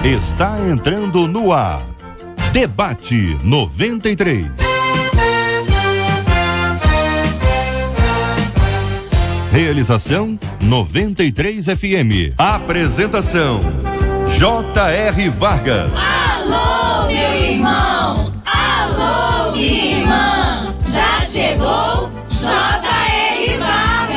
Está entrando no ar. Debate 93. Realização 93 FM. Apresentação J.R. Vargas. Alô, meu irmão! Alô, minha irmã! Já chegou J.R. Vargas!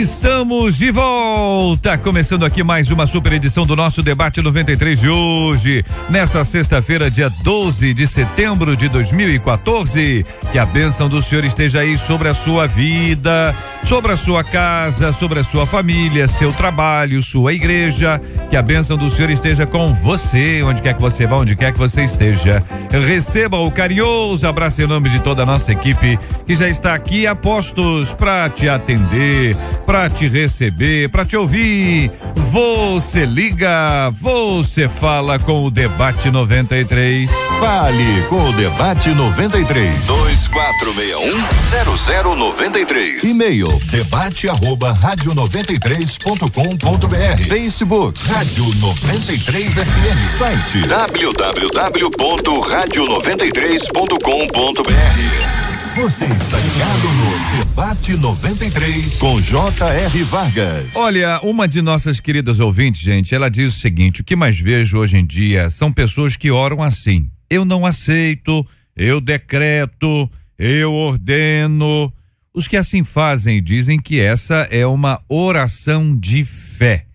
Estamos de volta, começando aqui mais uma super edição do nosso Debate 93 de hoje, nessa sexta-feira, dia 12 de setembro de 2014. Que a bênção do Senhor esteja aí sobre a sua vida, sobre a sua casa, sobre a sua família, seu trabalho, sua igreja. Que a bênção do Senhor esteja com você, onde quer que você vá, onde quer que você esteja. Receba o carinhoso abraço em nome de toda a nossa equipe, que já está aqui a postos para te atender, para te receber, para te ouvir. Você liga, você fala com o Debate 93. Fale com o Debate 93. 2461-0093. E-mail debate@radio93.com.br. Facebook Rádio 93 FM. Site www.radio93.com.br. Você está ligado no Debate 93 com J.R. Vargas. Olha, uma de nossas queridas ouvintes, gente, ela diz o seguinte: o que mais vejo hoje em dia são pessoas que oram assim: eu não aceito, eu decreto, eu ordeno. Os que assim fazem dizem que essa é uma oração de fé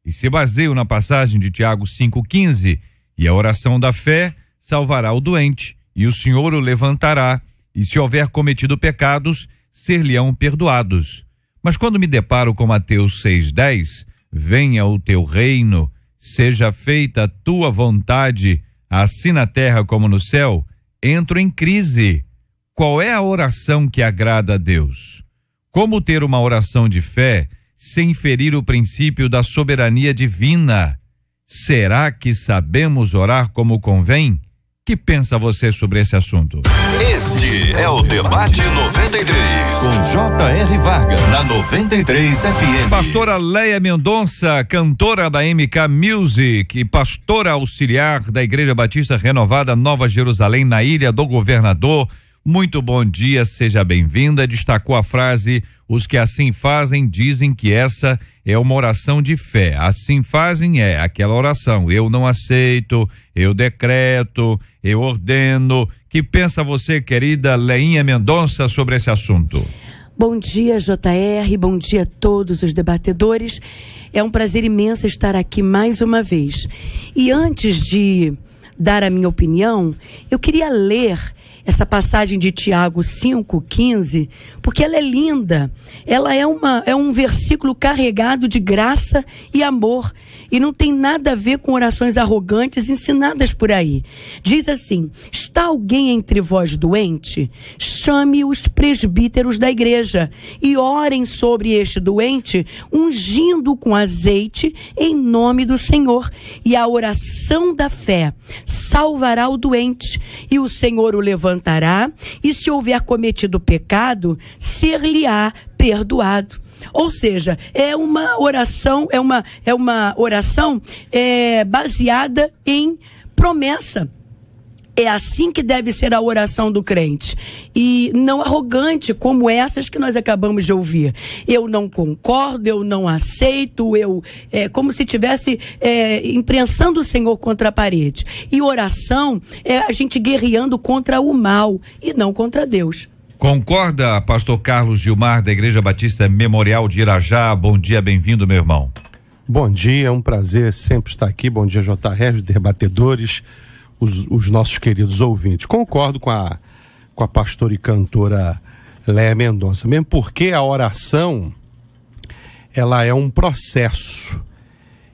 e se baseiam na passagem de Tiago 5,15, e a oração da fé salvará o doente e o Senhor o levantará, e se houver cometido pecados, ser-lhe-ão perdoados. Mas quando me deparo com Mateus 6,10, venha o teu reino, seja feita a tua vontade, assim na terra como no céu, entro em crise. Qual é a oração que agrada a Deus? Como ter uma oração de fé sem ferir o princípio da soberania divina? Será que sabemos orar como convém? Que pensa você sobre esse assunto? Este é o Debate 93 com J.R. Vargas na 93 FM. Pastora Leia Mendonça, cantora da MK Music e pastora auxiliar da Igreja Batista Renovada Nova Jerusalém, na Ilha do Governador. Muito bom dia, seja bem-vinda. Destacou a frase: os que assim fazem dizem que essa é uma oração de fé. Assim fazem é aquela oração: eu não aceito, eu decreto, eu ordeno. Que pensa você, querida Leinha Mendonça, sobre esse assunto? Bom dia, JR, bom dia a todos os debatedores. É um prazer imenso estar aqui mais uma vez. E antes de dar a minha opinião, eu queria ler essa passagem de Tiago 5,15, porque ela é linda. Ela é um versículo carregado de graça e amor, e não tem nada a ver com orações arrogantes ensinadas por aí. Diz assim: está alguém entre vós doente? Chame os presbíteros da igreja e orem sobre este doente, ungindo com azeite em nome do Senhor. E a oração da fé salvará o doente, e o Senhor o levantará, e se houver cometido pecado, ser-lhe-á perdoado. Ou seja, é uma oração baseada em promessa. É assim que deve ser a oração do crente, e não arrogante como essas que nós acabamos de ouvir. Eu não concordo, eu não aceito, como se estivesse imprensando o Senhor contra a parede. E oração é a gente guerreando contra o mal e não contra Deus. Concorda, pastor Carlos Gilmar, da Igreja Batista Memorial de Irajá? Bom dia, bem-vindo, meu irmão. Bom dia, é um prazer sempre estar aqui. Bom dia, J.R., os debatedores, os nossos queridos ouvintes. Concordo com a pastora e cantora Leia Mendonça, mesmo porque a oração, ela é um processo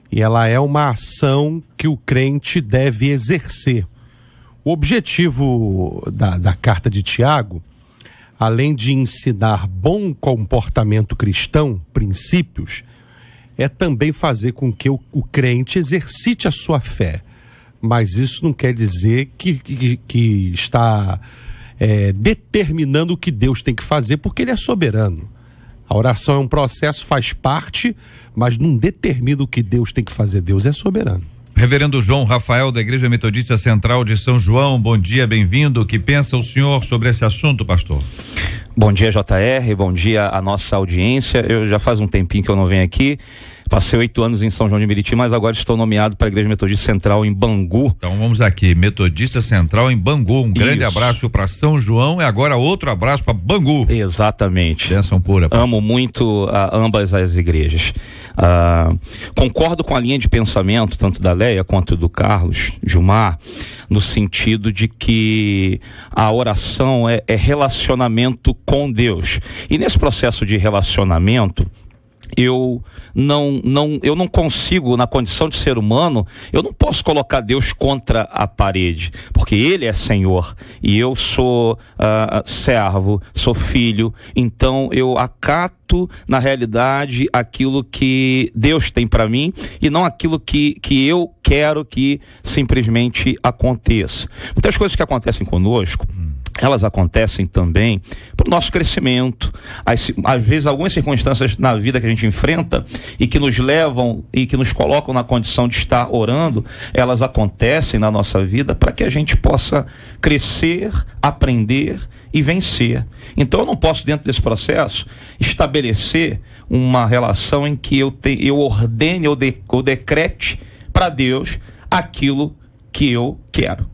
e ela é uma ação que o crente deve exercer. O objetivo da carta de Tiago, além de ensinar bom comportamento cristão, princípios, é também fazer com que o crente exercite a sua fé. Mas isso não quer dizer que está determinando o que Deus tem que fazer, porque Ele é soberano. A oração é um processo, faz parte, mas não determina o que Deus tem que fazer. Deus é soberano. Reverendo João Rafael, da Igreja Metodista Central de São João, bom dia, bem-vindo. O que pensa o senhor sobre esse assunto, pastor? Bom dia, JR, bom dia à nossa audiência. Eu já faz um tempinho que eu não venho aqui. Passei 8 anos em São João de Meriti, mas agora estou nomeado para a Igreja Metodista Central em Bangu. Então vamos aqui, Metodista Central em Bangu. Um grande abraço para São João e agora outro abraço para Bangu. Exatamente. Bênção pura. Pastor. Amo muito ambas as igrejas. Concordo com a linha de pensamento, tanto da Leia quanto do Carlos Gilmar, no sentido de que a oração é relacionamento com Deus. E nesse processo de relacionamento, eu não consigo, na condição de ser humano, eu não posso colocar Deus contra a parede, porque Ele é Senhor e eu sou servo, sou filho, então eu acato na realidade aquilo que Deus tem para mim e não aquilo que eu quero que simplesmente aconteça. Muitas coisas que acontecem conosco, elas acontecem também para o nosso crescimento. Às vezes algumas circunstâncias na vida que a gente enfrenta e que nos levam e que nos colocam na condição de estar orando, elas acontecem na nossa vida para que a gente possa crescer, aprender e vencer. Então eu não posso, dentro desse processo, estabelecer uma relação em que eu ordene ou decrete para Deus aquilo que eu quero.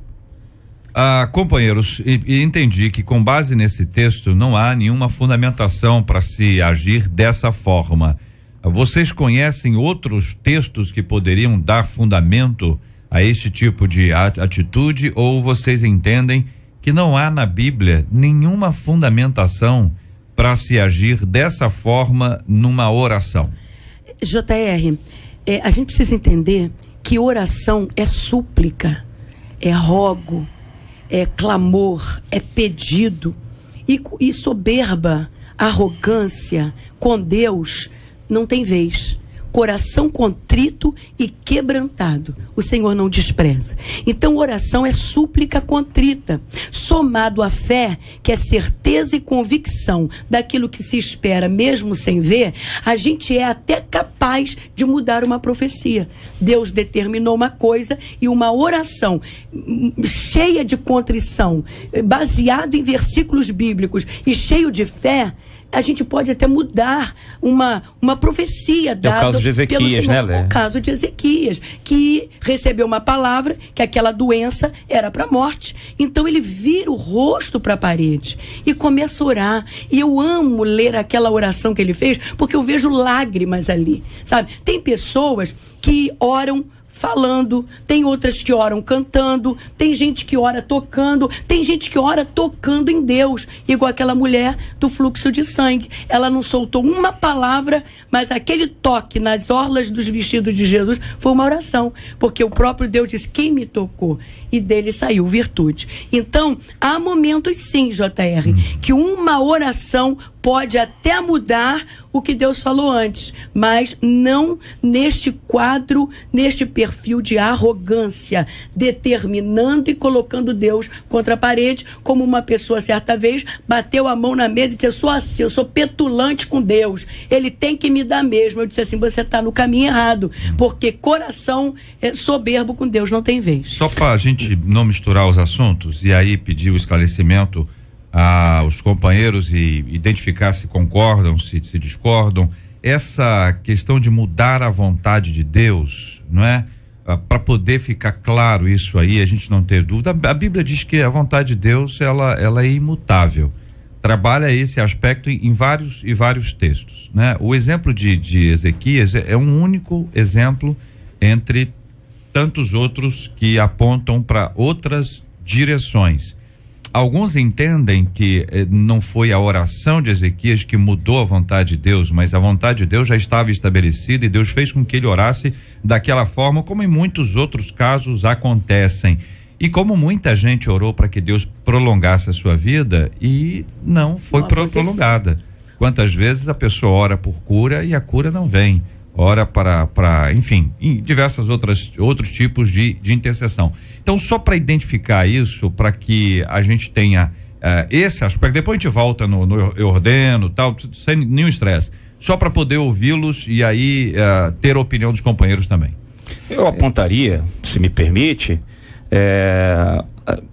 Companheiros, e entendi que com base nesse texto não há nenhuma fundamentação para se agir dessa forma. Vocês conhecem outros textos que poderiam dar fundamento a este tipo de atitude, ou vocês entendem que não há na Bíblia nenhuma fundamentação para se agir dessa forma numa oração? JR, a gente precisa entender que oração é súplica, é rogo, é clamor, é pedido, e soberba, arrogância com Deus não tem vez. Coração contrito e quebrantado, o Senhor não despreza. Então oração é súplica contrita, somado à fé, que é certeza e convicção daquilo que se espera mesmo sem ver. A gente é até capaz de mudar uma profecia. Deus determinou uma coisa e uma oração cheia de contrição, baseado em versículos bíblicos e cheio de fé, a gente pode até mudar uma profecia dada o caso de Ezequias, pelo Senhor, né, Lé? O caso de Ezequias, que recebeu uma palavra que aquela doença era para a morte. Então ele vira o rosto para a parede e começa a orar. E eu amo ler aquela oração que ele fez, porque eu vejo lágrimas ali, sabe? Tem pessoas que oram falando, tem outras que oram cantando, tem gente que ora tocando, tem gente que ora tocando em Deus, igual aquela mulher do fluxo de sangue. Ela não soltou uma palavra, mas aquele toque nas orlas dos vestidos de Jesus foi uma oração, porque o próprio Deus disse: quem me tocou? E dele saiu virtude. Então, há momentos sim, JR, que uma oração pode até mudar o que Deus falou antes, mas não neste quadro, neste perfil de arrogância, determinando e colocando Deus contra a parede, como uma pessoa certa vez bateu a mão na mesa e disse: eu sou assim, eu sou petulante com Deus, ele tem que me dar mesmo. Eu disse assim: você está no caminho errado, porque coração soberbo com Deus não tem vez. Só para a gente não misturar os assuntos e aí pedir o esclarecimento aos companheiros e identificar se concordam, se discordam, essa questão de mudar a vontade de Deus, não é? Para poder ficar claro isso aí, a gente não ter dúvida, a Bíblia diz que a vontade de Deus ela é imutável, trabalha esse aspecto em vários textos, né? O exemplo de Ezequias é um único exemplo entre tantos outros que apontam para outras direções. Alguns entendem que não foi a oração de Ezequias que mudou a vontade de Deus, mas a vontade de Deus já estava estabelecida e Deus fez com que ele orasse daquela forma, como em muitos outros casos acontecem. E como muita gente orou para que Deus prolongasse a sua vida e não foi prolongada. Quantas vezes a pessoa ora por cura e a cura não vem? Ora para enfim, em diversos outros tipos de intercessão. Então, só para identificar isso, para que a gente tenha esse aspecto, depois a gente volta no eu ordeno, tal, sem nenhum estresse, só para poder ouvi-los e aí ter a opinião dos companheiros também. Eu apontaria, se me permite,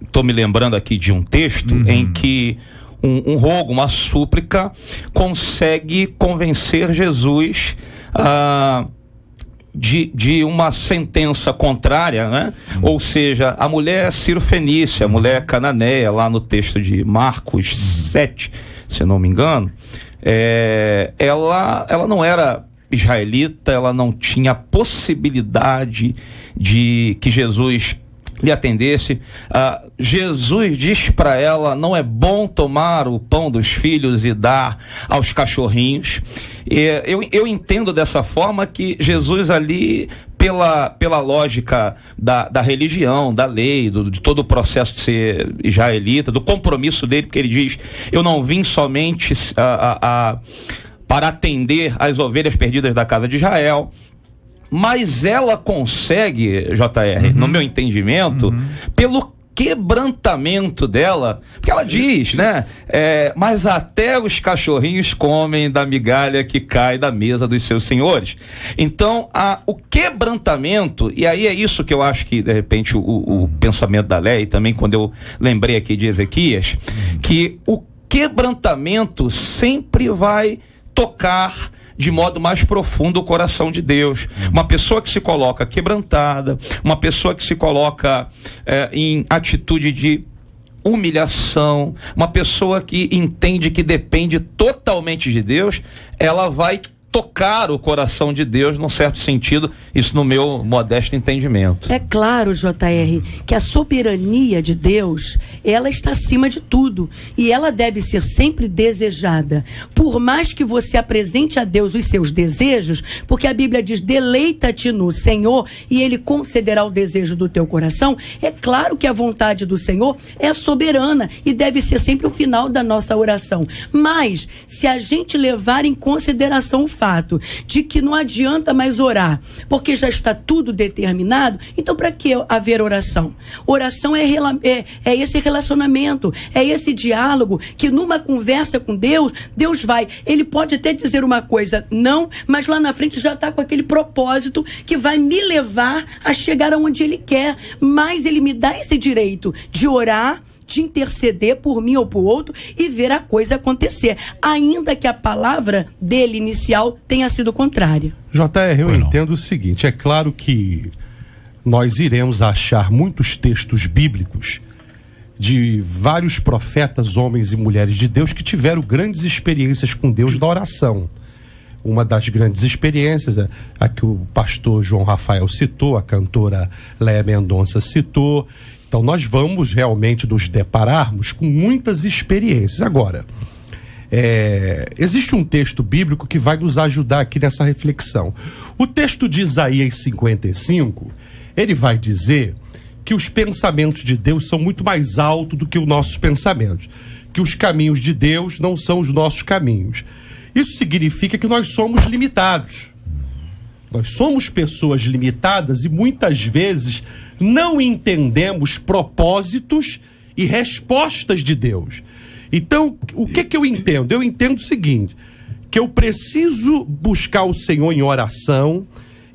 estou me lembrando aqui de um texto em que um rogo, uma súplica, consegue convencer Jesus de uma sentença contrária, né? Ou seja, a mulher Ciro-Fenícia, a mulher cananeia, lá no texto de Marcos 7, se não me engano, ela não era israelita, ela não tinha possibilidade de que Jesus lhe atendesse. Jesus diz para ela: não é bom tomar o pão dos filhos e dar aos cachorrinhos. Eu entendo dessa forma que Jesus ali, pela lógica da religião, da lei, de todo o processo de ser israelita, do compromisso dele, porque ele diz: eu não vim somente para atender as ovelhas perdidas da casa de Israel. Mas ela consegue, JR, no meu entendimento, pelo quebrantamento dela, porque ela diz, né? Mas até os cachorrinhos comem da migalha que cai da mesa dos seus senhores. Então, o quebrantamento, e aí é isso que eu acho que, de repente, o pensamento da Léia, e também quando eu lembrei aqui de Ezequias, que o quebrantamento sempre vai tocar de modo mais profundo o coração de Deus. Uma pessoa que se coloca quebrantada, uma pessoa que se coloca em atitude de humilhação, uma pessoa que entende que depende totalmente de Deus, ela vai tocar o coração de Deus num certo sentido, isso no meu modesto entendimento. É claro, JR, que a soberania de Deus, ela está acima de tudo e ela deve ser sempre desejada. Por mais que você apresente a Deus os seus desejos, porque a Bíblia diz: deleita-te no Senhor e Ele concederá o desejo do teu coração. É claro que a vontade do Senhor é soberana e deve ser sempre o final da nossa oração. Mas, se a gente levar em consideração o fato de que não adianta mais orar, porque já está tudo determinado, então para que haver oração? Oração é esse relacionamento, é esse diálogo que numa conversa com Deus, Deus ele pode até dizer uma coisa não, mas lá na frente já está com aquele propósito que vai me levar a chegar aonde Ele quer, mas Ele me dá esse direito de orar, de interceder por mim ou por outro e ver a coisa acontecer, ainda que a palavra dele inicial tenha sido contrária. JR, eu entendo o seguinte: é claro que nós iremos achar muitos textos bíblicos de vários profetas, homens e mulheres de Deus que tiveram grandes experiências com Deus na oração. Uma das grandes experiências, a que o pastor João Rafael citou, a cantora Léia Mendonça citou. Então nós vamos realmente nos depararmos com muitas experiências. Agora, existe um texto bíblico que vai nos ajudar aqui nessa reflexão. O texto de Isaías 55, ele vai dizer que os pensamentos de Deus são muito mais altos do que os nossos pensamentos, que os caminhos de Deus não são os nossos caminhos. Isso significa que nós somos limitados. Nós somos pessoas limitadas e muitas vezes não entendemos propósitos e respostas de Deus. Então, o que eu entendo? Eu entendo o seguinte: que eu preciso buscar o Senhor em oração.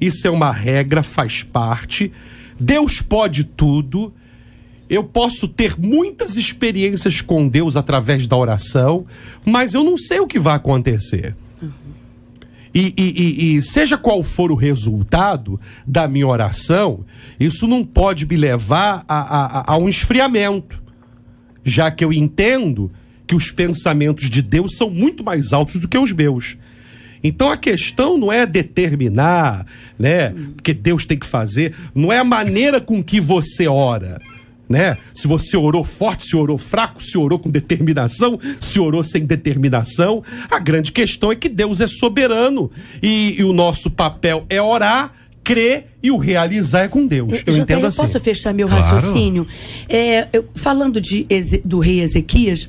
Isso é uma regra, faz parte. Deus pode tudo. Eu posso ter muitas experiências com Deus através da oração, mas eu não sei o que vai acontecer. E seja qual for o resultado da minha oração, isso não pode me levar a um esfriamento, já que eu entendo que os pensamentos de Deus são muito mais altos do que os meus. Então a questão não é determinar, né, porque Deus tem que fazer, não é a maneira com que você ora, né? Se você orou forte, se orou fraco, se orou com determinação, se orou sem determinação. A grande questão é que Deus é soberano e o nosso papel é orar, crer e o realizar é com Deus. Eu entendo assim. Posso fechar meu raciocínio? Falando do rei Ezequias,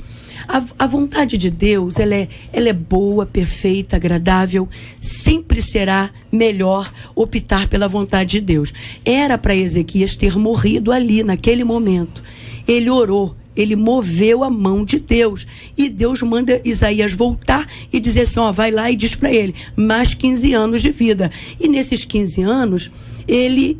a vontade de Deus, ela é boa, perfeita, agradável. Sempre será melhor optar pela vontade de Deus. Era para Ezequias ter morrido ali, naquele momento. Ele orou, ele moveu a mão de Deus. E Deus manda Isaías voltar e dizer assim: vai lá e diz para ele, mais 15 anos de vida. E nesses 15 anos, ele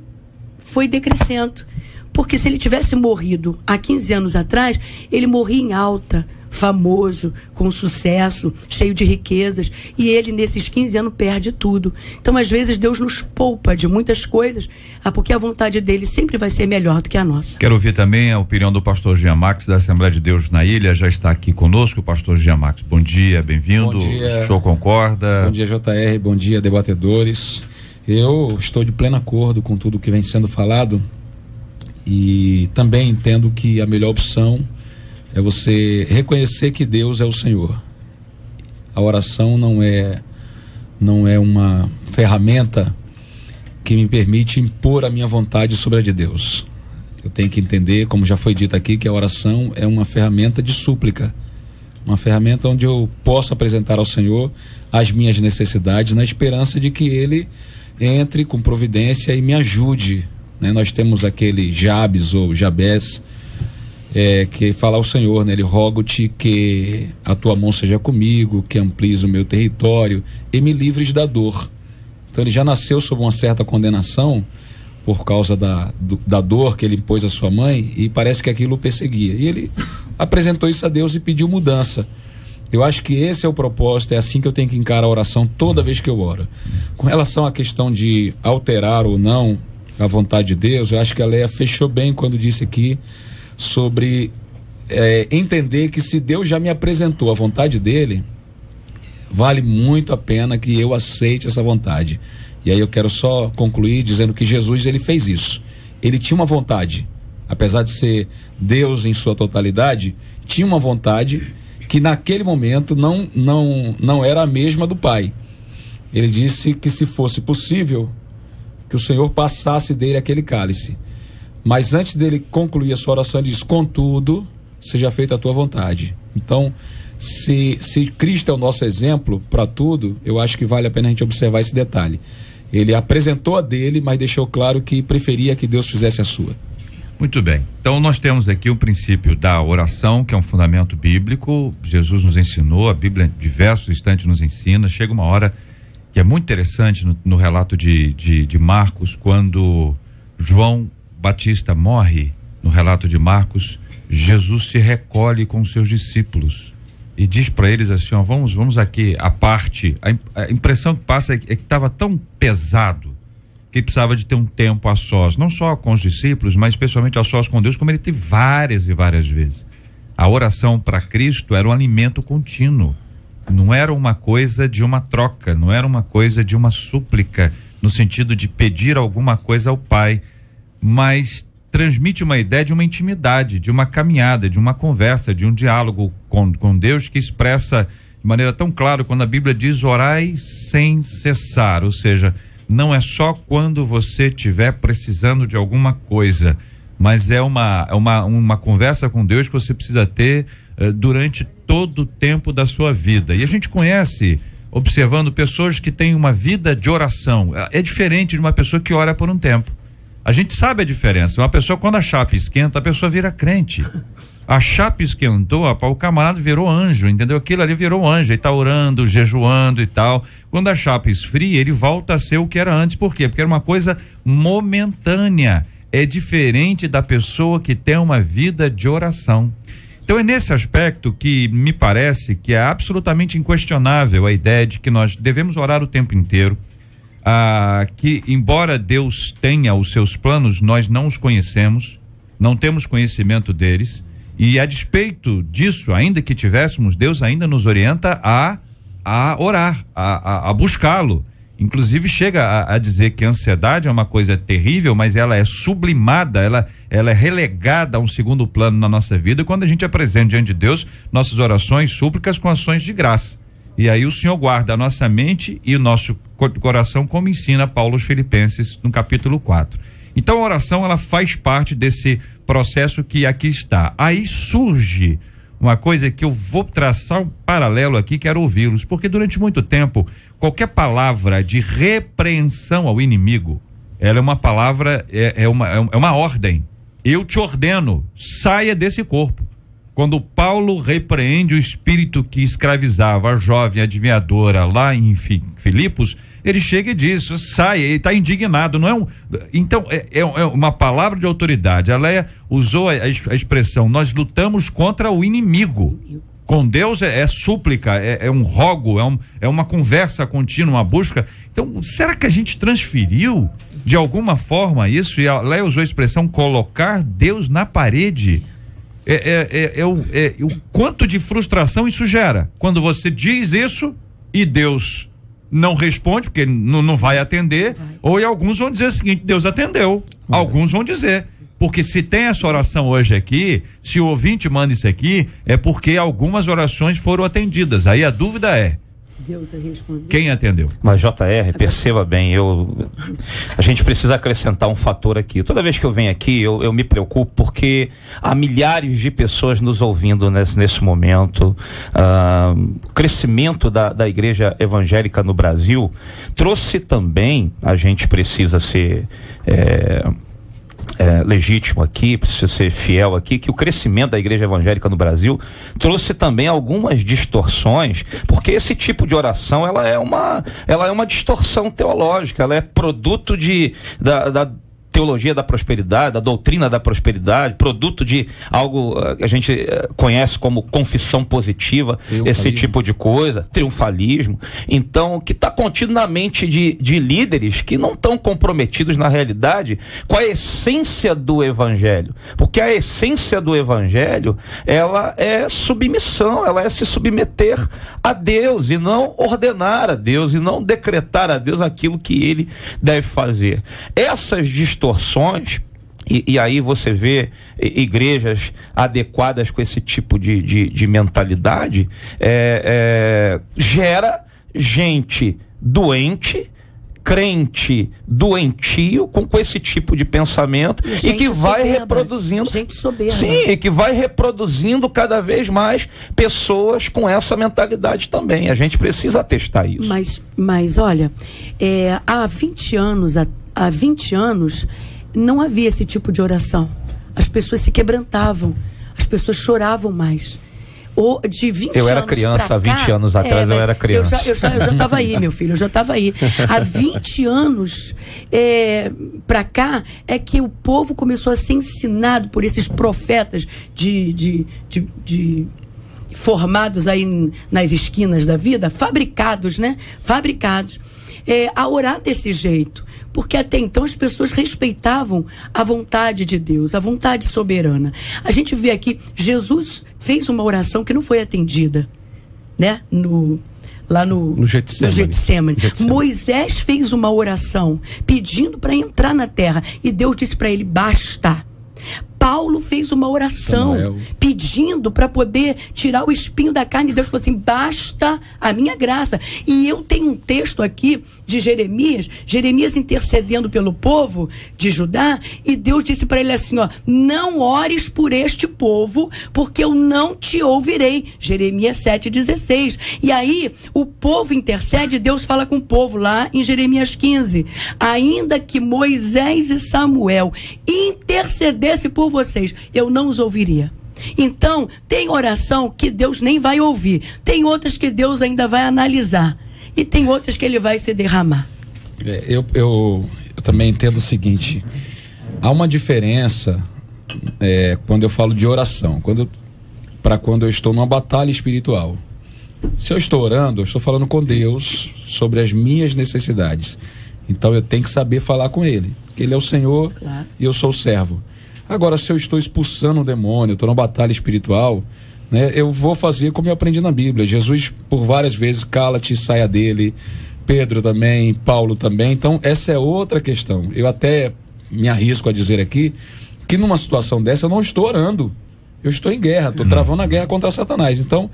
foi decrescendo. Porque se ele tivesse morrido há 15 anos atrás, ele morria em alta, famoso, com sucesso, cheio de riquezas, e ele nesses 15 anos perde tudo. Então às vezes Deus nos poupa de muitas coisas, porque a vontade dele sempre vai ser melhor do que a nossa. Quero ouvir também a opinião do pastor Jean Max da Assembleia de Deus na Ilha, já está aqui conosco o pastor Jean Max. Bom dia, bem-vindo. Bom dia. O senhor concorda? Bom dia, JR, bom dia, debatedores. Eu estou de pleno acordo com tudo que vem sendo falado e também entendo que a melhor opção é você reconhecer que Deus é o Senhor. A oração não é uma ferramenta que me permite impor a minha vontade sobre a de Deus. Eu tenho que entender, como já foi dito aqui, que a oração é uma ferramenta de súplica, uma ferramenta onde eu posso apresentar ao Senhor as minhas necessidades, na esperança de que Ele entre com providência e me ajude. Nós temos aquele Jabes ou Jabés, que fala ao Senhor, ele rogo-te que a tua mão seja comigo, que amplies o meu território e me livres da dor. Então ele já nasceu sob uma certa condenação por causa da dor que ele impôs à sua mãe, e parece que aquilo o perseguia, e ele apresentou isso a Deus e pediu mudança. Eu acho que esse é o propósito, é assim que eu tenho que encarar a oração toda vez que eu oro. Com relação à questão de alterar ou não a vontade de Deus, eu acho que a Leia fechou bem quando disse aqui sobre entender que se Deus já me apresentou a vontade dele, vale muito a pena que eu aceite essa vontade. E aí eu quero só concluir dizendo que Jesus, ele fez isso. Ele tinha uma vontade, apesar de ser Deus em sua totalidade, tinha uma vontade que naquele momento não era a mesma do Pai. Ele disse que se fosse possível, que o Senhor passasse dele aquele cálice. Mas antes dele concluir a sua oração, ele diz: contudo, seja feita a tua vontade. Então, se Cristo é o nosso exemplo para tudo, eu acho que vale a pena a gente observar esse detalhe. Ele apresentou a dele, mas deixou claro que preferia que Deus fizesse a sua. Muito bem. Então nós temos aqui o princípio da oração, que é um fundamento bíblico. Jesus nos ensinou, a Bíblia em diversos instantes nos ensina. Chega uma hora que é muito interessante no relato de Marcos, quando João Batista morre, no relato de Marcos, Jesus se recolhe com seus discípulos e diz para eles assim: ó, vamos aqui à parte. A impressão que passa é que estava tão pesado que ele precisava de ter um tempo a sós, não só com os discípulos, mas especialmente a sós com Deus, como ele teve várias e várias vezes. A oração para Cristo era um alimento contínuo, não era uma coisa de uma troca, não era uma coisa de uma súplica, no sentido de pedir alguma coisa ao Pai, mas transmite uma ideia de uma intimidade, de uma caminhada, de uma conversa, de um diálogo com Deus, que expressa de maneira tão clara quando a Bíblia diz: orai sem cessar, ou seja, não é só quando você estiver precisando de alguma coisa, mas é uma conversa com Deus que você precisa ter durante todo o tempo da sua vida. E a gente conhece, observando pessoas que têm uma vida de oração, é diferente de uma pessoa que ora por um tempo. A gente sabe a diferença. Uma pessoa, quando a chapa esquenta, a pessoa vira crente. A chapa esquentou, o camarada virou anjo, entendeu? Aquilo ali virou anjo, ele tá orando, jejuando e tal. Quando a chapa esfria, ele volta a ser o que era antes. Por quê? Porque era uma coisa momentânea. É diferente da pessoa que tem uma vida de oração. Então é nesse aspecto que me parece que é absolutamente inquestionável a ideia de que nós devemos orar o tempo inteiro. Que embora Deus tenha os seus planos, nós não os conhecemos, não temos conhecimento deles, e a despeito disso, ainda que tivéssemos, Deus ainda nos orienta a orar, a buscá-lo. Inclusive chega a dizer que a ansiedade é uma coisa terrível, mas ela é sublimada, ela é relegada a um segundo plano na nossa vida quando a gente apresenta diante de Deus nossas orações, súplicas com ações de graça. E aí o Senhor guarda a nossa mente e o nosso coração, como ensina Paulo aos Filipenses no capítulo 4. Então a oração, ela faz parte desse processo que aqui está. Aí surge uma coisa que eu vou traçar um paralelo aqui, quero ouvi-los, porque durante muito tempo, qualquer palavra de repreensão ao inimigo, ela é uma palavra, é uma ordem. Eu te ordeno, saia desse corpo. Quando Paulo repreende o espírito que escravizava a jovem adivinhadora lá em Filipos, ele chega e diz, sai, ele está indignado, não é então é uma palavra de autoridade. A Leia usou a expressão, nós lutamos contra o inimigo. Com Deus é súplica, é um rogo, é uma conversa contínua, uma busca. Então, será que a gente transferiu de alguma forma isso? E a Leia usou a expressão colocar Deus na parede. O quanto de frustração isso gera quando você diz isso e Deus não responde, porque não vai atender, ou e alguns vão dizer o seguinte, Deus atendeu, alguns vão dizer, porque se tem essa oração hoje aqui, se o ouvinte manda isso aqui, é porque algumas orações foram atendidas, aí a dúvida é, Deus respondeu. Quem atendeu? Mas JR, perceba bem, a gente precisa acrescentar um fator aqui. Toda vez que eu venho aqui, eu me preocupo porque há milhares de pessoas nos ouvindo nesse momento. O crescimento da igreja evangélica no Brasil trouxe também, a gente precisa ser legítimo aqui, precisa ser fiel aqui, que o crescimento da igreja evangélica no Brasil trouxe também algumas distorções, porque esse tipo de oração ela é uma distorção teológica, ela é produto da teologia da prosperidade, da doutrina da prosperidade, produto de algo que a gente conhece como confissão positiva, esse tipo de coisa, triunfalismo. Então, que está contido na mente de líderes que não estão comprometidos na realidade com a essência do evangelho. Porque a essência do evangelho, ela é submissão, ela é se submeter a Deus e não ordenar a Deus e não decretar a Deus aquilo que ele deve fazer. Essas distorções, e aí você vê igrejas adequadas com esse tipo de mentalidade, gera gente doente, crente doentio com esse tipo de pensamento e que vai reproduzindo, gente soberba. Sim, e que vai reproduzindo cada vez mais pessoas com essa mentalidade também. A gente precisa atestar isso. Mas olha, há 20 anos não havia esse tipo de oração. As pessoas se quebrantavam, as pessoas choravam mais. De 20 eu era criança, há 20 anos atrás eu era criança. Eu já estava aí, meu filho, eu já estava aí. Há 20 anos para cá é que o povo começou a ser ensinado por esses profetas formados aí nas esquinas da vida, fabricados, né? Fabricados. A orar desse jeito, porque até então as pessoas respeitavam a vontade de Deus, a vontade soberana. A gente vê aqui, Jesus fez uma oração que não foi atendida, né? Lá no Getsemane. Moisés fez uma oração pedindo para entrar na terra e Deus disse para ele, basta. Paulo fez uma oração pedindo para poder tirar o espinho da carne. Deus falou assim, basta a minha graça. E eu tenho um texto aqui de Jeremias intercedendo pelo povo de Judá, e Deus disse para ele assim, não ores por este povo, porque eu não te ouvirei. Jeremias 7,16. E aí o povo intercede, Deus fala com o povo lá em Jeremias 15, ainda que Moisés e Samuel intercedesse por vocês, eu não os ouviria. Então, tem oração que Deus nem vai ouvir, tem outras que Deus ainda vai analisar, e tem outras que ele vai se derramar. Eu também entendo o seguinte, há uma diferença quando eu falo de oração, quando eu estou numa batalha espiritual. Se eu estou orando, eu estou falando com Deus sobre as minhas necessidades, então eu tenho que saber falar com Ele, porque Ele é o Senhor, claro, e eu sou o servo. Agora, se eu estou expulsando um demônio, estou numa batalha espiritual, né, eu vou fazer como eu aprendi na Bíblia. Jesus, por várias vezes, cala-te e saia dele. Pedro também, Paulo também. Então, essa é outra questão. Eu até me arrisco a dizer aqui que numa situação dessa eu não estou orando. Eu estou em guerra, estou travando a guerra contra Satanás. Então,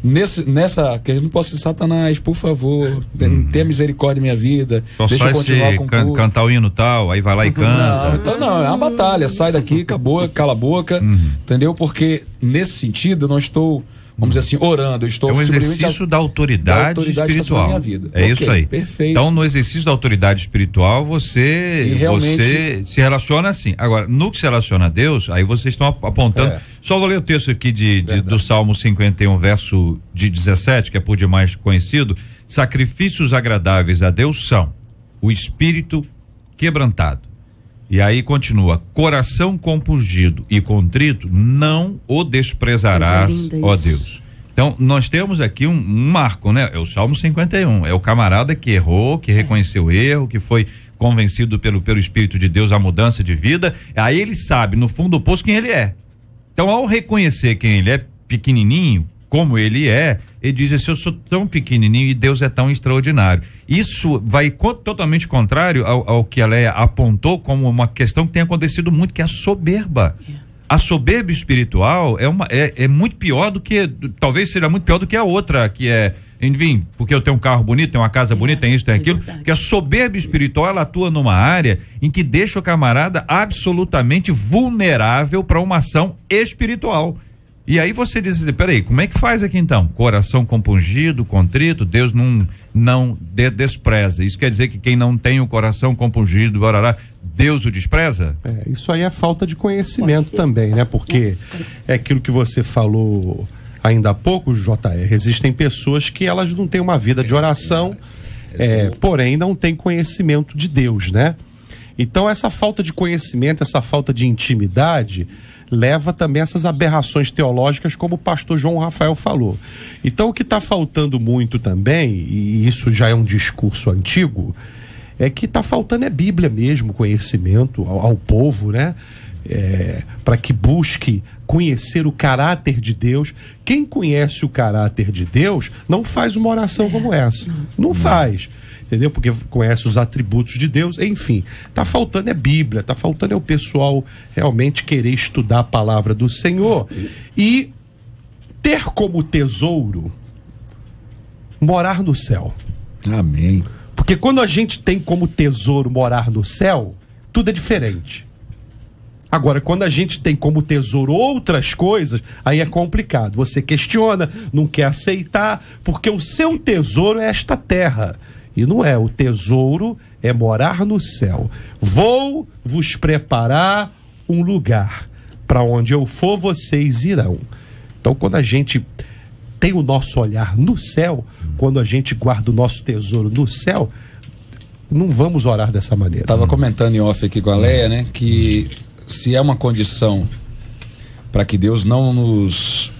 nessa que a gente não possa ser Satanás, por favor, tenha misericórdia da minha vida, deixa eu continuar com tudo. Cantar o hino tal, aí vai lá e canta. Não, então não, é uma batalha, sai daqui, acabou, cala a boca, entendeu? Porque nesse sentido, eu não estou, vamos dizer assim, orando. Eu estou é um exercício da autoridade espiritual. Minha vida. É isso aí. Perfeito. Então, no exercício da autoridade espiritual, você se relaciona assim. Agora, no que se relaciona a Deus, aí vocês estão apontando. Só vou ler o texto aqui do Salmo 51, verso de 17, que é por demais conhecido. Sacrifícios agradáveis a Deus são o espírito quebrantado. E aí continua: coração compungido e contrito, não o desprezarás, ó Deus. Então, nós temos aqui um marco, né? É o Salmo 51. É o camarada que errou, que reconheceu o erro, que foi convencido pelo Espírito de Deus à mudança de vida. Aí ele sabe, no fundo do poço, quem ele é. Então, ao reconhecer quem ele é, pequenininho, como ele é, ele diz assim: eu sou tão pequenininho e Deus é tão extraordinário. Isso vai totalmente contrário ao que a Leia apontou como uma questão que tem acontecido muito, que é a soberba. A soberba espiritual é muito pior do que, talvez seja muito pior do que a outra, que é, enfim, porque eu tenho um carro bonito, tenho uma casa bonita, tem isso, tem aquilo, que a soberba espiritual, ela atua numa área em que deixa o camarada absolutamente vulnerável para uma ação espiritual. E aí você diz: peraí, como é que faz aqui então? Coração compungido, contrito, Deus não despreza. Isso quer dizer que quem não tem o coração compungido, Deus o despreza? Isso aí é falta de conhecimento também, né? Porque é aquilo que você falou ainda há pouco, JR. Existem pessoas que elas não têm uma vida de oração, porém não têm conhecimento de Deus, né? Então essa falta de conhecimento, essa falta de intimidade leva também a essas aberrações teológicas, como o pastor João Rafael falou. Então o que está faltando muito também, e isso já é um discurso antigo, é que está faltando Bíblia mesmo, conhecimento ao povo, né? Para que busque conhecer o caráter de Deus. Quem conhece o caráter de Deus não faz uma oração como essa. Não faz. Entendeu? Porque conhece os atributos de Deus, enfim. Tá faltando Bíblia, tá faltando o pessoal realmente querer estudar a palavra do Senhor e ter como tesouro morar no céu. Amém. Porque quando a gente tem como tesouro morar no céu, tudo é diferente. Agora, quando a gente tem como tesouro outras coisas, aí é complicado. Você questiona, não quer aceitar, porque o seu tesouro é esta terra. E não é, o tesouro é morar no céu. Vou vos preparar um lugar, para onde eu for, vocês irão. Então, quando a gente tem o nosso olhar no céu, quando a gente guarda o nosso tesouro no céu, não vamos orar dessa maneira. Estava comentando em off aqui com a Leia, né, que se é uma condição para que Deus não nos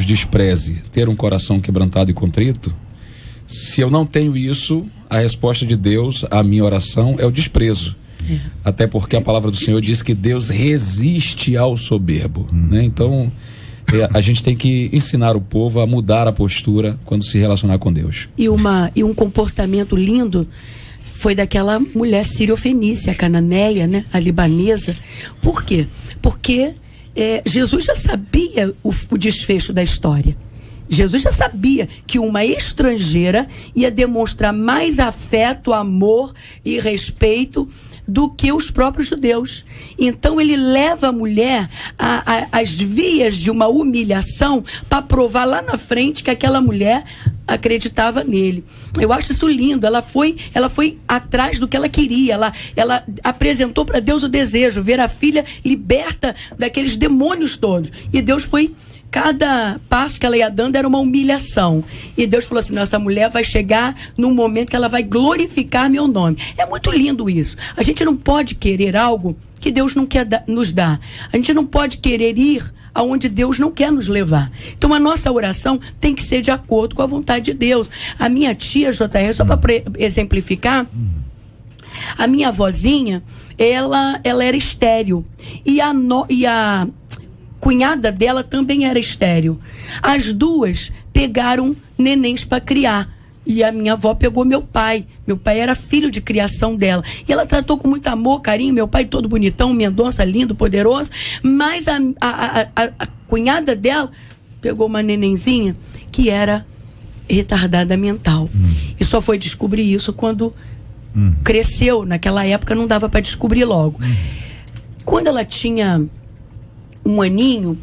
despreze, ter um coração quebrantado e contrito, se eu não tenho isso, a resposta de Deus à minha oração é o desprezo. Até porque a palavra do Senhor diz que Deus resiste ao soberbo, né? Então, a gente tem que ensinar o povo a mudar a postura quando se relacionar com Deus. E um comportamento lindo foi daquela mulher sírio-fenícia, a cananeia, né? A libanesa. Por quê? Porque Jesus já sabia o desfecho da história. Jesus já sabia que uma estrangeira ia demonstrar mais afeto, amor e respeito do que os próprios judeus. Então ele leva a mulher às vias de uma humilhação para provar lá na frente que aquela mulher acreditava nele. Eu acho isso lindo. Ela foi atrás do que ela queria. Ela apresentou para Deus o desejo, ver a filha liberta daqueles demônios todos. E Deus foi... Cada passo que ela ia dando era uma humilhação. E Deus falou assim: nossa mulher vai chegar num momento que ela vai glorificar meu nome. É muito lindo isso. A gente não pode querer algo que Deus não quer nos dar. A gente não pode querer ir aonde Deus não quer nos levar. Então a nossa oração tem que ser de acordo com a vontade de Deus. A minha tia, JR, só para exemplificar, a minha avózinha, ela era estéril. E a cunhada dela também era estéril. As duas pegaram nenéns para criar. E a minha avó pegou meu pai. Meu pai era filho de criação dela. E ela tratou com muito amor, carinho. Meu pai todo bonitão, Mendonça, lindo, poderoso. Mas a cunhada dela pegou uma nenenzinha que era retardada mental. E só foi descobrir isso quando cresceu. Naquela época não dava para descobrir logo. Quando ela tinha um aninho,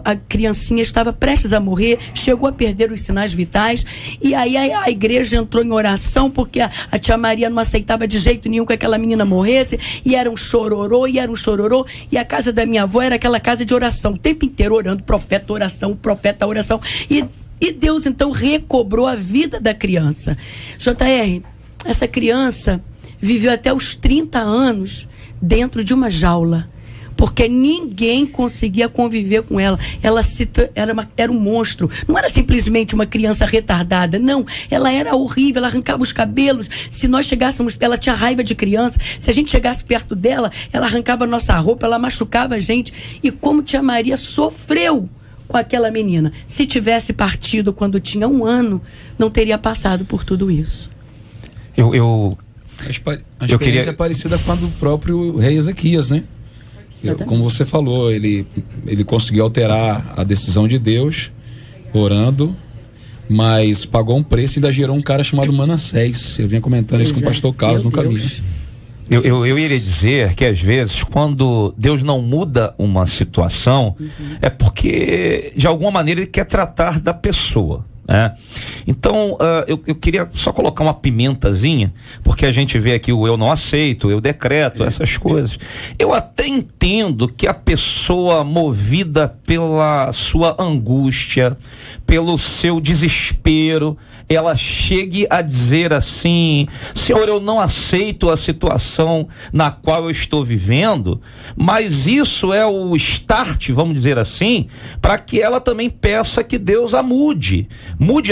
a criancinha estava prestes a morrer, chegou a perder os sinais vitais, e aí a igreja entrou em oração, porque a tia Maria não aceitava de jeito nenhum que aquela menina morresse, e era um chororô, e a casa da minha avó era aquela casa de oração, o tempo inteiro orando, profeta, oração, profeta, oração, e Deus então recobrou a vida da criança. JR, essa criança viveu até os 30 anos dentro de uma jaula, porque ninguém conseguia conviver com ela. Ela era um monstro. Não era simplesmente uma criança retardada, não. Ela era horrível, ela arrancava os cabelos. Se nós chegássemos, ela tinha raiva de criança. Se a gente chegasse perto dela, ela arrancava a nossa roupa, ela machucava a gente. E como tia Maria sofreu com aquela menina. Se tivesse partido quando tinha 1 ano, não teria passado por tudo isso. A experiência é parecida com a do próprio rei Ezequias, né? Como você falou, ele conseguiu alterar a decisão de Deus, orando, mas pagou um preço e ainda gerou um cara chamado Manassés. Eu vinha comentando isso com o pastor Carlos no caminho. Eu iria dizer que às vezes quando Deus não muda uma situação, é porque de alguma maneira ele quer tratar da pessoa. Então eu queria só colocar uma pimentazinha, porque a gente vê aqui o eu não aceito, eu decreto, essas coisas. Eu até entendo que a pessoa movida pela sua angústia, pelo seu desespero, ela chegue a dizer assim: Senhor, eu não aceito a situação na qual eu estou vivendo, mas isso é o start, vamos dizer assim, para que ela também peça que Deus a mude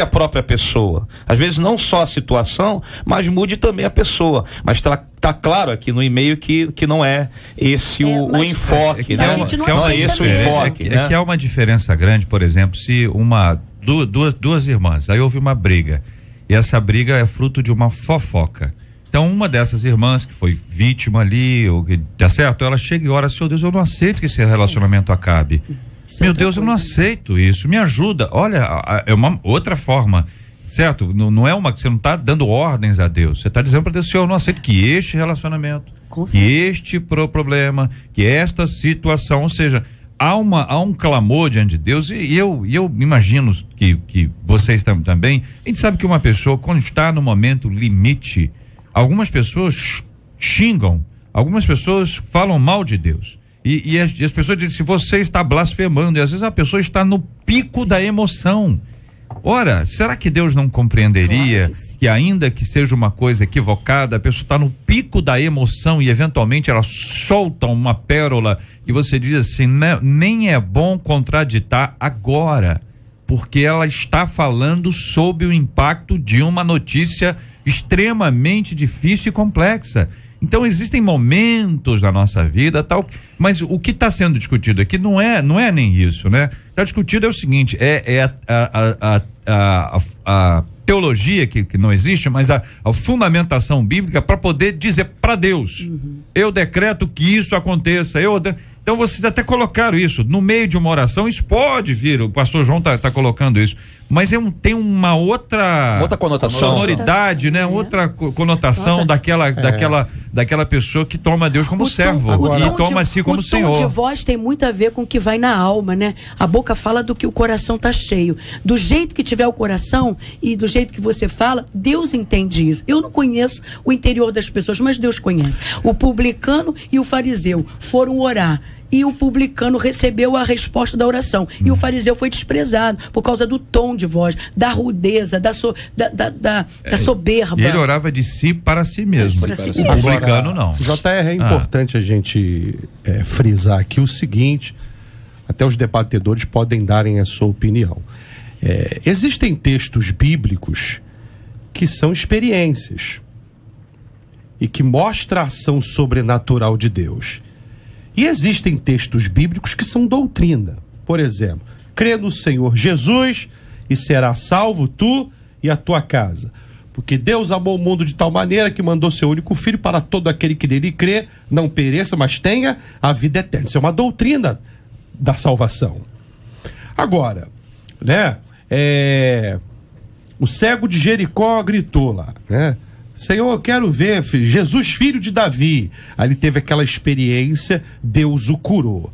a própria pessoa. Às vezes não só a situação, mas mude também a pessoa. Mas tá claro aqui no e-mail que não é esse o enfoque, né? Não é esse o enfoque, né? É que há uma diferença grande, por exemplo, se duas irmãs, aí houve uma briga, e essa briga é fruto de uma fofoca. Então uma dessas irmãs que foi vítima ali, tá certo? Ela chega e ora: Senhor Deus, eu não aceito que esse relacionamento acabe. Meu Deus, eu não aceito isso, me ajuda. Olha, é uma outra forma, certo? Não é uma que você não está dando ordens a Deus, você está dizendo para Deus: Senhor, eu não aceito que este relacionamento, que este problema, que esta situação, ou seja, há um clamor diante de Deus, e eu imagino que vocês também, a gente sabe que uma pessoa, quando está no momento limite, algumas pessoas xingam, algumas pessoas falam mal de Deus. E as pessoas dizem: se você está blasfemando, e às vezes a pessoa está no pico da emoção. Ora, será que Deus não compreenderia que ainda que seja uma coisa equivocada, a pessoa está no pico da emoção e eventualmente ela solta uma pérola e você diz assim: nem é bom contraditar agora, porque ela está falando sob o impacto de uma notícia extremamente difícil e complexa. Então existem momentos na nossa vida tal, mas o que está sendo discutido aqui não é nem isso, né? Está discutido é o seguinte: a teologia que não existe, mas a fundamentação bíblica para poder dizer para Deus: eu decreto que isso aconteça, Então vocês até colocaram isso no meio de uma oração. Isso pode vir, o pastor João tá colocando isso, mas tem uma outra conotação, sonoridade, né? Outra conotação daquela pessoa que toma Deus como servo e toma a si como Senhor. O tom de voz tem muito a ver com o que vai na alma, né? A boca fala do que o coração tá cheio. Do jeito que tiver o coração e do jeito que você fala, Deus entende isso. Eu não conheço o interior das pessoas, mas Deus conhece. O publicano e o fariseu foram orar, e o publicano recebeu a resposta da oração, e o fariseu foi desprezado por causa do tom de voz, da rudeza, da soberba. E ele orava de si para si mesmo. O publicano não. JR, é importante a gente frisar aqui o seguinte: até os debatedores podem darem a sua opinião. Existem textos bíblicos que são experiências e que mostram a ação sobrenatural de Deus. E existem textos bíblicos que são doutrina. Por exemplo, crê no Senhor Jesus e será salvo tu e a tua casa. Porque Deus amou o mundo de tal maneira que mandou seu único filho para todo aquele que nele crê, não pereça, mas tenha a vida eterna. Isso é uma doutrina da salvação. Agora, né? O cego de Jericó gritou lá, né? Senhor, eu quero ver, filho, Jesus, filho de Davi. Aí ele teve aquela experiência, Deus o curou.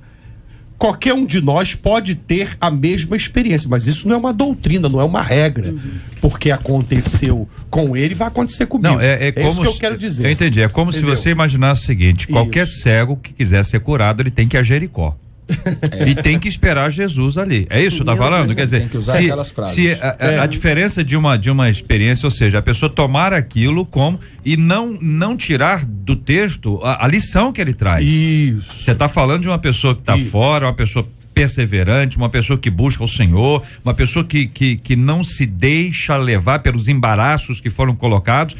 qualquer um de nós pode ter a mesma experiência, mas isso não é uma doutrina, não é uma regra. Porque aconteceu com ele, vai acontecer comigo. Não, é como isso que eu quero dizer. Eu entendi. É como Entendeu? se você imaginasse o seguinte: qualquer cego que quiser ser curado, ele tem que ir a Jericó. E tem que esperar Jesus ali. É isso que tá falando? Quer dizer, tem que usar aquelas frases. se a diferença de uma experiência, ou seja, a pessoa tomar aquilo como e não tirar do texto a lição que ele traz. Isso. Você tá falando de uma pessoa que tá fora, uma pessoa perseverante, uma pessoa que busca o Senhor, uma pessoa que não se deixa levar pelos embaraços que foram colocados.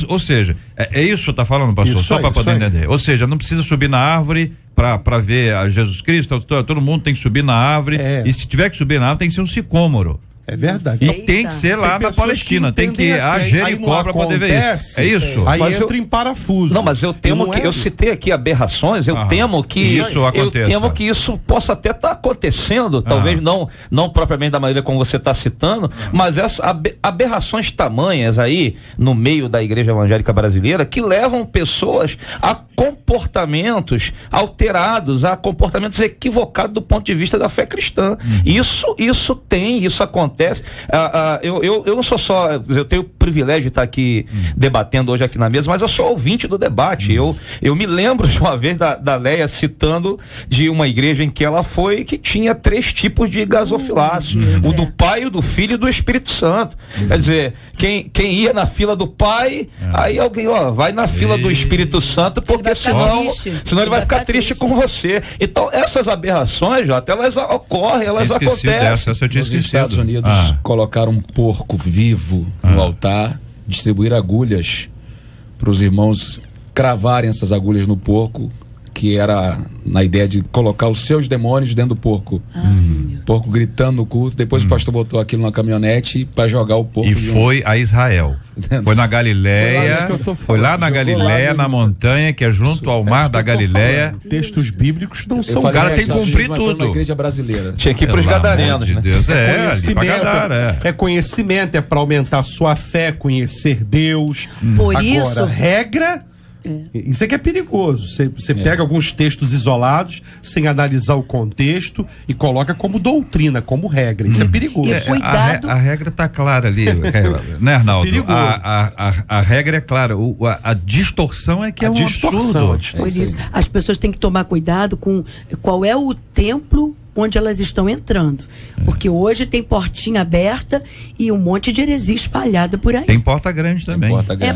Ou seja, é isso que tá falando, pastor? Isso só para poder entender. Ou seja, não precisa subir na árvore para ver a Jesus Cristo, todo mundo tem que subir na árvore, e se tiver que subir na árvore tem que ser um sicômoro. É verdade. E tem que ser lá na Palestina, tem que ir a Jericó para poder ver isso. É isso. Aí Mas entra em parafuso. Não, mas eu temo que eu citei aqui aberrações, eu temo que isso possa até estar acontecendo, talvez não propriamente da maneira como você está citando, mas essas aberrações tamanhas aí no meio da igreja evangélica brasileira que levam pessoas a comportamentos alterados, a comportamentos equivocados do ponto de vista da fé cristã. Isso acontece. Eu não sou só, eu tenho o privilégio de estar aqui debatendo hoje aqui na mesa, mas eu sou ouvinte do debate. Eu me lembro de uma vez da Leia citando de uma igreja em que ela foi, que tinha 3 tipos de gasofilácio: o do Pai, o do Filho e do Espírito Santo. Quer dizer, quem ia na fila do Pai, aí alguém, vai na fila do Espírito Santo, porque senão ele vai ficar triste com você. Então, essas aberrações, Jota, elas ocorrem, elas acontecem. Essa eu tinha Nos Estados Unidos colocaram um porco vivo no altar, distribuir agulhas para os irmãos cravarem essas agulhas no porco, que era na ideia de colocar os seus demônios dentro do porco. Porco gritando no culto. Depois o pastor botou aquilo na caminhonete para jogar o porco. E foi a Israel. Foi na Galileia. Foi lá na Galileia, na montanha, que é junto ao mar da Galileia. Textos bíblicos não são. O cara tem que cumprir tudo. Na igreja brasileira. Tinha que ir para os gadarenos. De Deus. É conhecimento, é para aumentar a sua fé, conhecer Deus. Por isso. Agora, regra. Isso é que é perigoso. Você pega alguns textos isolados sem analisar o contexto e coloca como doutrina, como regra. Isso é perigoso. E cuidado. A regra está clara ali, né, Arnaldo? A regra é clara. A distorção é que é um absurdo. Por isso, as pessoas têm que tomar cuidado com qual é o templo onde elas estão entrando. Porque hoje tem portinha aberta e um monte de heresia espalhada por aí. Tem porta grande também.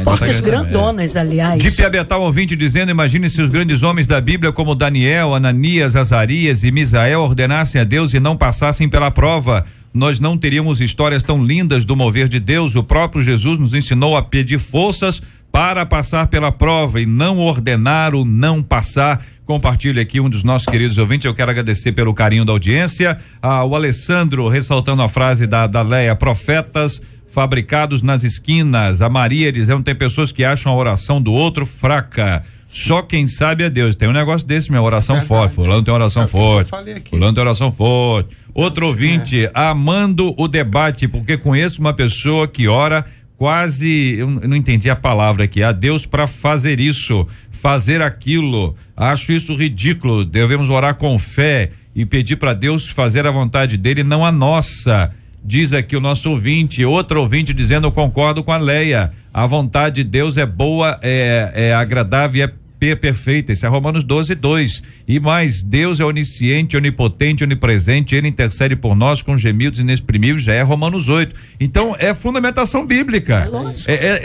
Portas grandonas, aliás. De Piabetal, ouvinte dizendo: imagine se os grandes homens da Bíblia, como Daniel, Ananias, Azarias e Misael, ordenassem a Deus e não passassem pela prova. Nós não teríamos histórias tão lindas do mover de Deus. O próprio Jesus nos ensinou a pedir forças para passar pela prova e não ordenar o não passar. Compartilhe aqui um dos nossos queridos ouvintes. Eu quero agradecer pelo carinho da audiência. O Alessandro ressaltando a frase da Leia: profetas fabricados nas esquinas. A Maria dizendo: tem pessoas que acham a oração do outro fraca. Só quem sabe é Deus. Tem um negócio desse, minha oração forte. Fulano tem oração forte. Fulano tem oração forte. Outro ouvinte amando o debate, porque conheço uma pessoa que ora quase, eu não entendi a palavra aqui, a Deus para fazer isso, fazer aquilo. Acho isso ridículo. Devemos orar com fé e pedir para Deus fazer a vontade dele, não a nossa. Diz aqui o nosso ouvinte. Outro ouvinte dizendo: eu concordo com a Leia. A vontade de Deus é boa, é agradável e é perfeita. Isso é Romanos 12:2. E mais, Deus é onisciente, onipotente, onipresente, ele intercede por nós com gemidos inexprimíveis, já é Romanos 8. Então é fundamentação bíblica.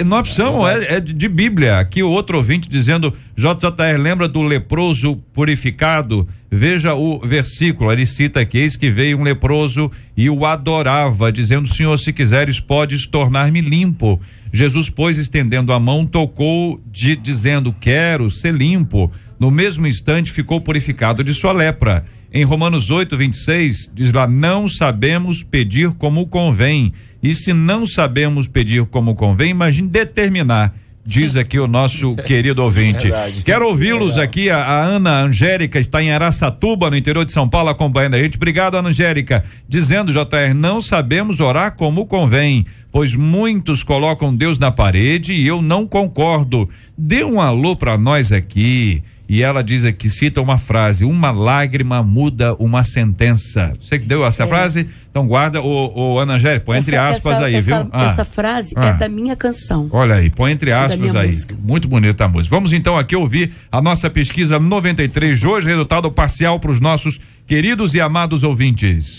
Não é opção, é de Bíblia. Aqui o outro ouvinte dizendo: JR, lembra do leproso purificado? Veja o versículo, ele cita aqui: eis que veio um leproso e o adorava, dizendo: Senhor, se quiseres, podes tornar-me limpo. Jesus, pois, estendendo a mão, tocou, dizendo: quero ser limpo. No mesmo instante ficou purificado de sua lepra. Em Romanos 8:26 diz lá: não sabemos pedir como convém. E se não sabemos pedir como convém, imagine determinar. Diz aqui o nosso querido ouvinte. Quero ouvi-los aqui. A Ana Angélica está em Araçatuba, no interior de São Paulo, acompanhando a gente. Obrigado, Ana Angélica. Dizendo: JR, não sabemos orar como convém, pois muitos colocam Deus na parede e eu não concordo. Dê um alô para nós aqui. e ela diz aqui, cita uma frase: uma lágrima muda uma sentença. Você que deu essa frase? Então guarda, o Ana Angélica, põe entre aspas aí, viu? Essa frase é da minha canção. Olha aí, põe entre aspas aí. Música. Muito bonita a música. Vamos então aqui ouvir a nossa pesquisa 93 de hoje, resultado parcial para os nossos queridos e amados ouvintes.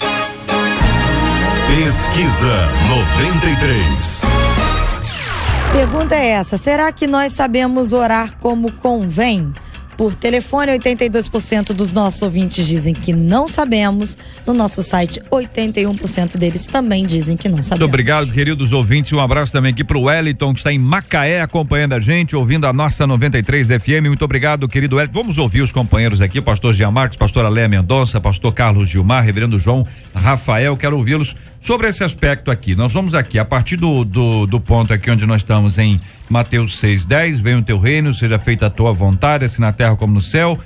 Pesquisa 93. Pergunta é essa: será que nós sabemos orar como convém? Por telefone, 82% dos nossos ouvintes dizem que não sabemos. No nosso site, 81% deles também dizem que não sabemos. Muito obrigado, queridos ouvintes. Um abraço também aqui pro Wellington, que está em Macaé acompanhando a gente, ouvindo a nossa 93 FM. Muito obrigado, querido Wellington. Vamos ouvir os companheiros aqui, o pastor Jean Marques, pastora Léa Mendonça, pastor Carlos Gilmar, reverendo João Rafael. Quero ouvi-los sobre esse aspecto aqui. Nós vamos aqui, a partir do ponto aqui onde nós estamos em Mateus 6:10, venha o teu reino, seja feita a tua vontade, assim na terra como no céu.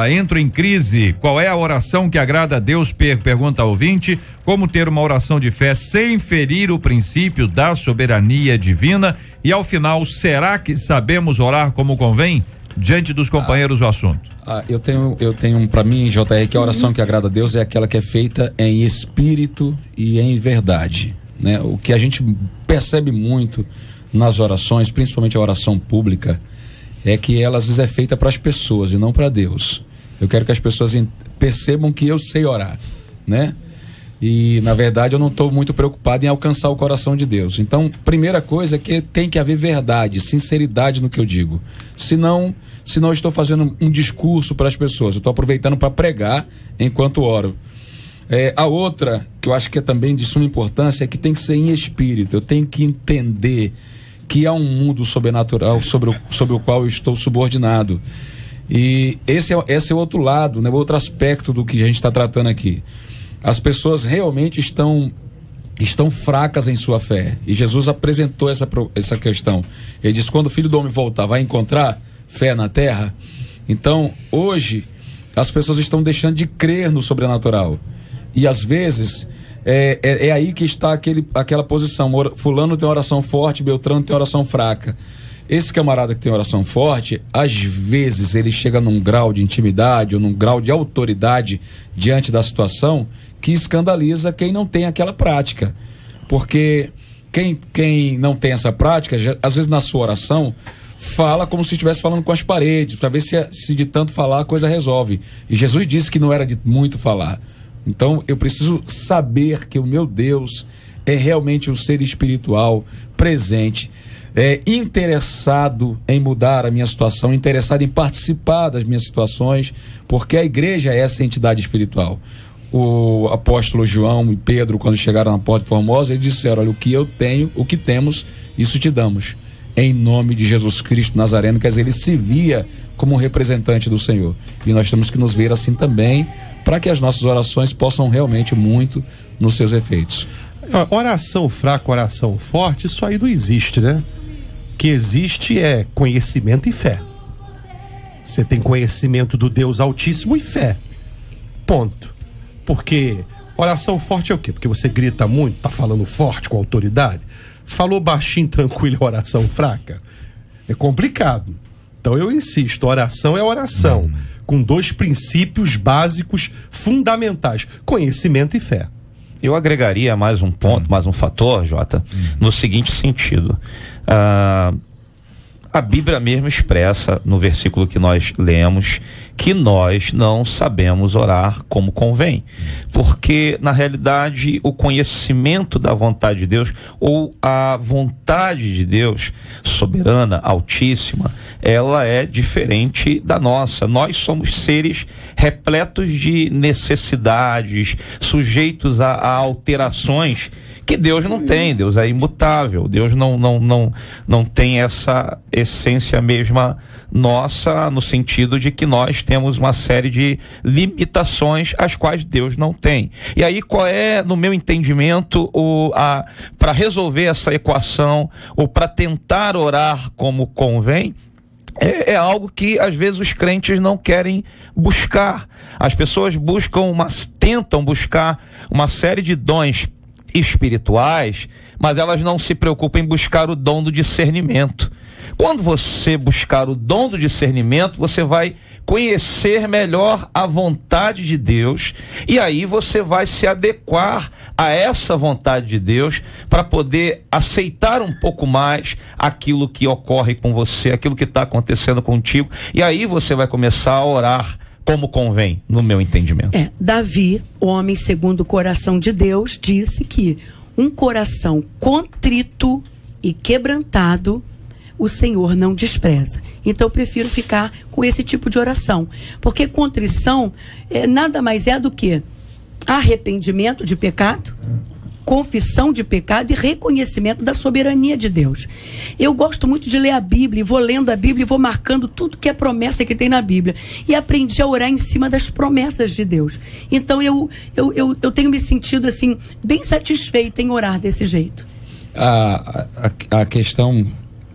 Entro em crise, qual é a oração que agrada a Deus? Pergunta ao ouvinte. Como ter uma oração de fé sem ferir o princípio da soberania divina? E ao final, será que sabemos orar como convém? Diante dos companheiros o assunto. Eu tenho para mim, JR, que a oração que agrada a Deus é aquela que é feita em espírito e em verdade, né? O que a gente percebe muito nas orações, principalmente a oração pública, é que ela às vezes é feita para as pessoas e não para Deus. Eu quero que as pessoas percebam que eu sei orar, né? E na verdade eu não estou muito preocupado em alcançar o coração de Deus. Então, primeira coisa é que tem que haver verdade, sinceridade no que eu digo. Senão eu estou fazendo um discurso para as pessoas. Eu estou aproveitando para pregar enquanto oro. A outra, que eu acho que é também de suma importância, é que tem que ser em espírito. Eu tenho que entender que há um mundo sobrenatural sobre o qual eu estou subordinado. E esse é o outro lado, né? O outro aspecto do que a gente está tratando aqui. As pessoas realmente estão fracas em sua fé. E Jesus apresentou essa questão. Ele disse: quando o Filho do Homem voltar, vai encontrar fé na terra? Então, hoje, as pessoas estão deixando de crer no sobrenatural. E às vezes é aí que está aquela posição: fulano tem oração forte, Beltrano tem oração fraca. Esse camarada que tem oração forte, às vezes ele chega num grau de intimidade ou num grau de autoridade diante da situação que escandaliza quem não tem aquela prática. Porque quem não tem essa prática, às vezes na sua oração, fala como se estivesse falando com as paredes, para ver se de tanto falar a coisa resolve. E Jesus disse que não era de muito falar. Então eu preciso saber que o meu Deus é realmente um ser espiritual, presente, interessado em mudar a minha situação, interessado em participar das minhas situações, porque a igreja é essa entidade espiritual. O apóstolo João e Pedro, quando chegaram na porta de Formosa, eles disseram: olha, o que eu tenho, o que temos, isso te damos, em nome de Jesus Cristo Nazareno. Quer dizer, ele se via como um representante do Senhor, e nós temos que nos ver assim também, para que as nossas orações possam realmente muito nos seus efeitos. Oração fraca, oração forte, isso aí não existe, né? O que existe é conhecimento e fé. Você tem conhecimento do Deus Altíssimo e fé. Ponto. Porque oração forte é o quê? Porque você grita muito, tá falando forte, com autoridade. Falou baixinho, tranquilo, oração fraca. É complicado. Então eu insisto, oração é oração, com dois princípios básicos fundamentais: conhecimento e fé. Eu agregaria mais um ponto, mais um fator, Jota, no seguinte sentido. A Bíblia mesmo expressa, no versículo que nós lemos, que nós não sabemos orar como convém. Porque, na realidade, o conhecimento da vontade de Deus, ou a vontade de Deus, soberana, altíssima, ela é diferente da nossa. Nós somos seres repletos de necessidades, sujeitos a alterações que Deus não tem. Deus é imutável. Deus não tem essa essência mesma nossa, no sentido de que nós temos uma série de limitações as quais Deus não tem. E aí, qual é, no meu entendimento, para resolver essa equação, ou para tentar orar como convém? É algo que às vezes os crentes não querem buscar. As pessoas tentam buscar uma série de dons espirituais, mas elas não se preocupam em buscar o dom do discernimento. Quando você buscar o dom do discernimento, você vai conhecer melhor a vontade de Deus, e aí você vai se adequar a essa vontade de Deus para poder aceitar um pouco mais aquilo que ocorre com você, aquilo que está acontecendo contigo, e aí você vai começar a orar como convém, no meu entendimento. Davi, homem segundo o coração de Deus, disse que um coração contrito e quebrantado o Senhor não despreza. Então eu prefiro ficar com esse tipo de oração, porque contrição nada mais é do que arrependimento de pecado, confissão de pecado e reconhecimento da soberania de Deus. Eu gosto muito de ler a Bíblia, e vou lendo a Bíblia e vou marcando tudo que é promessa que tem na Bíblia, e aprendi a orar em cima das promessas de Deus. Então eu tenho me sentido assim bem satisfeita em orar desse jeito. A questão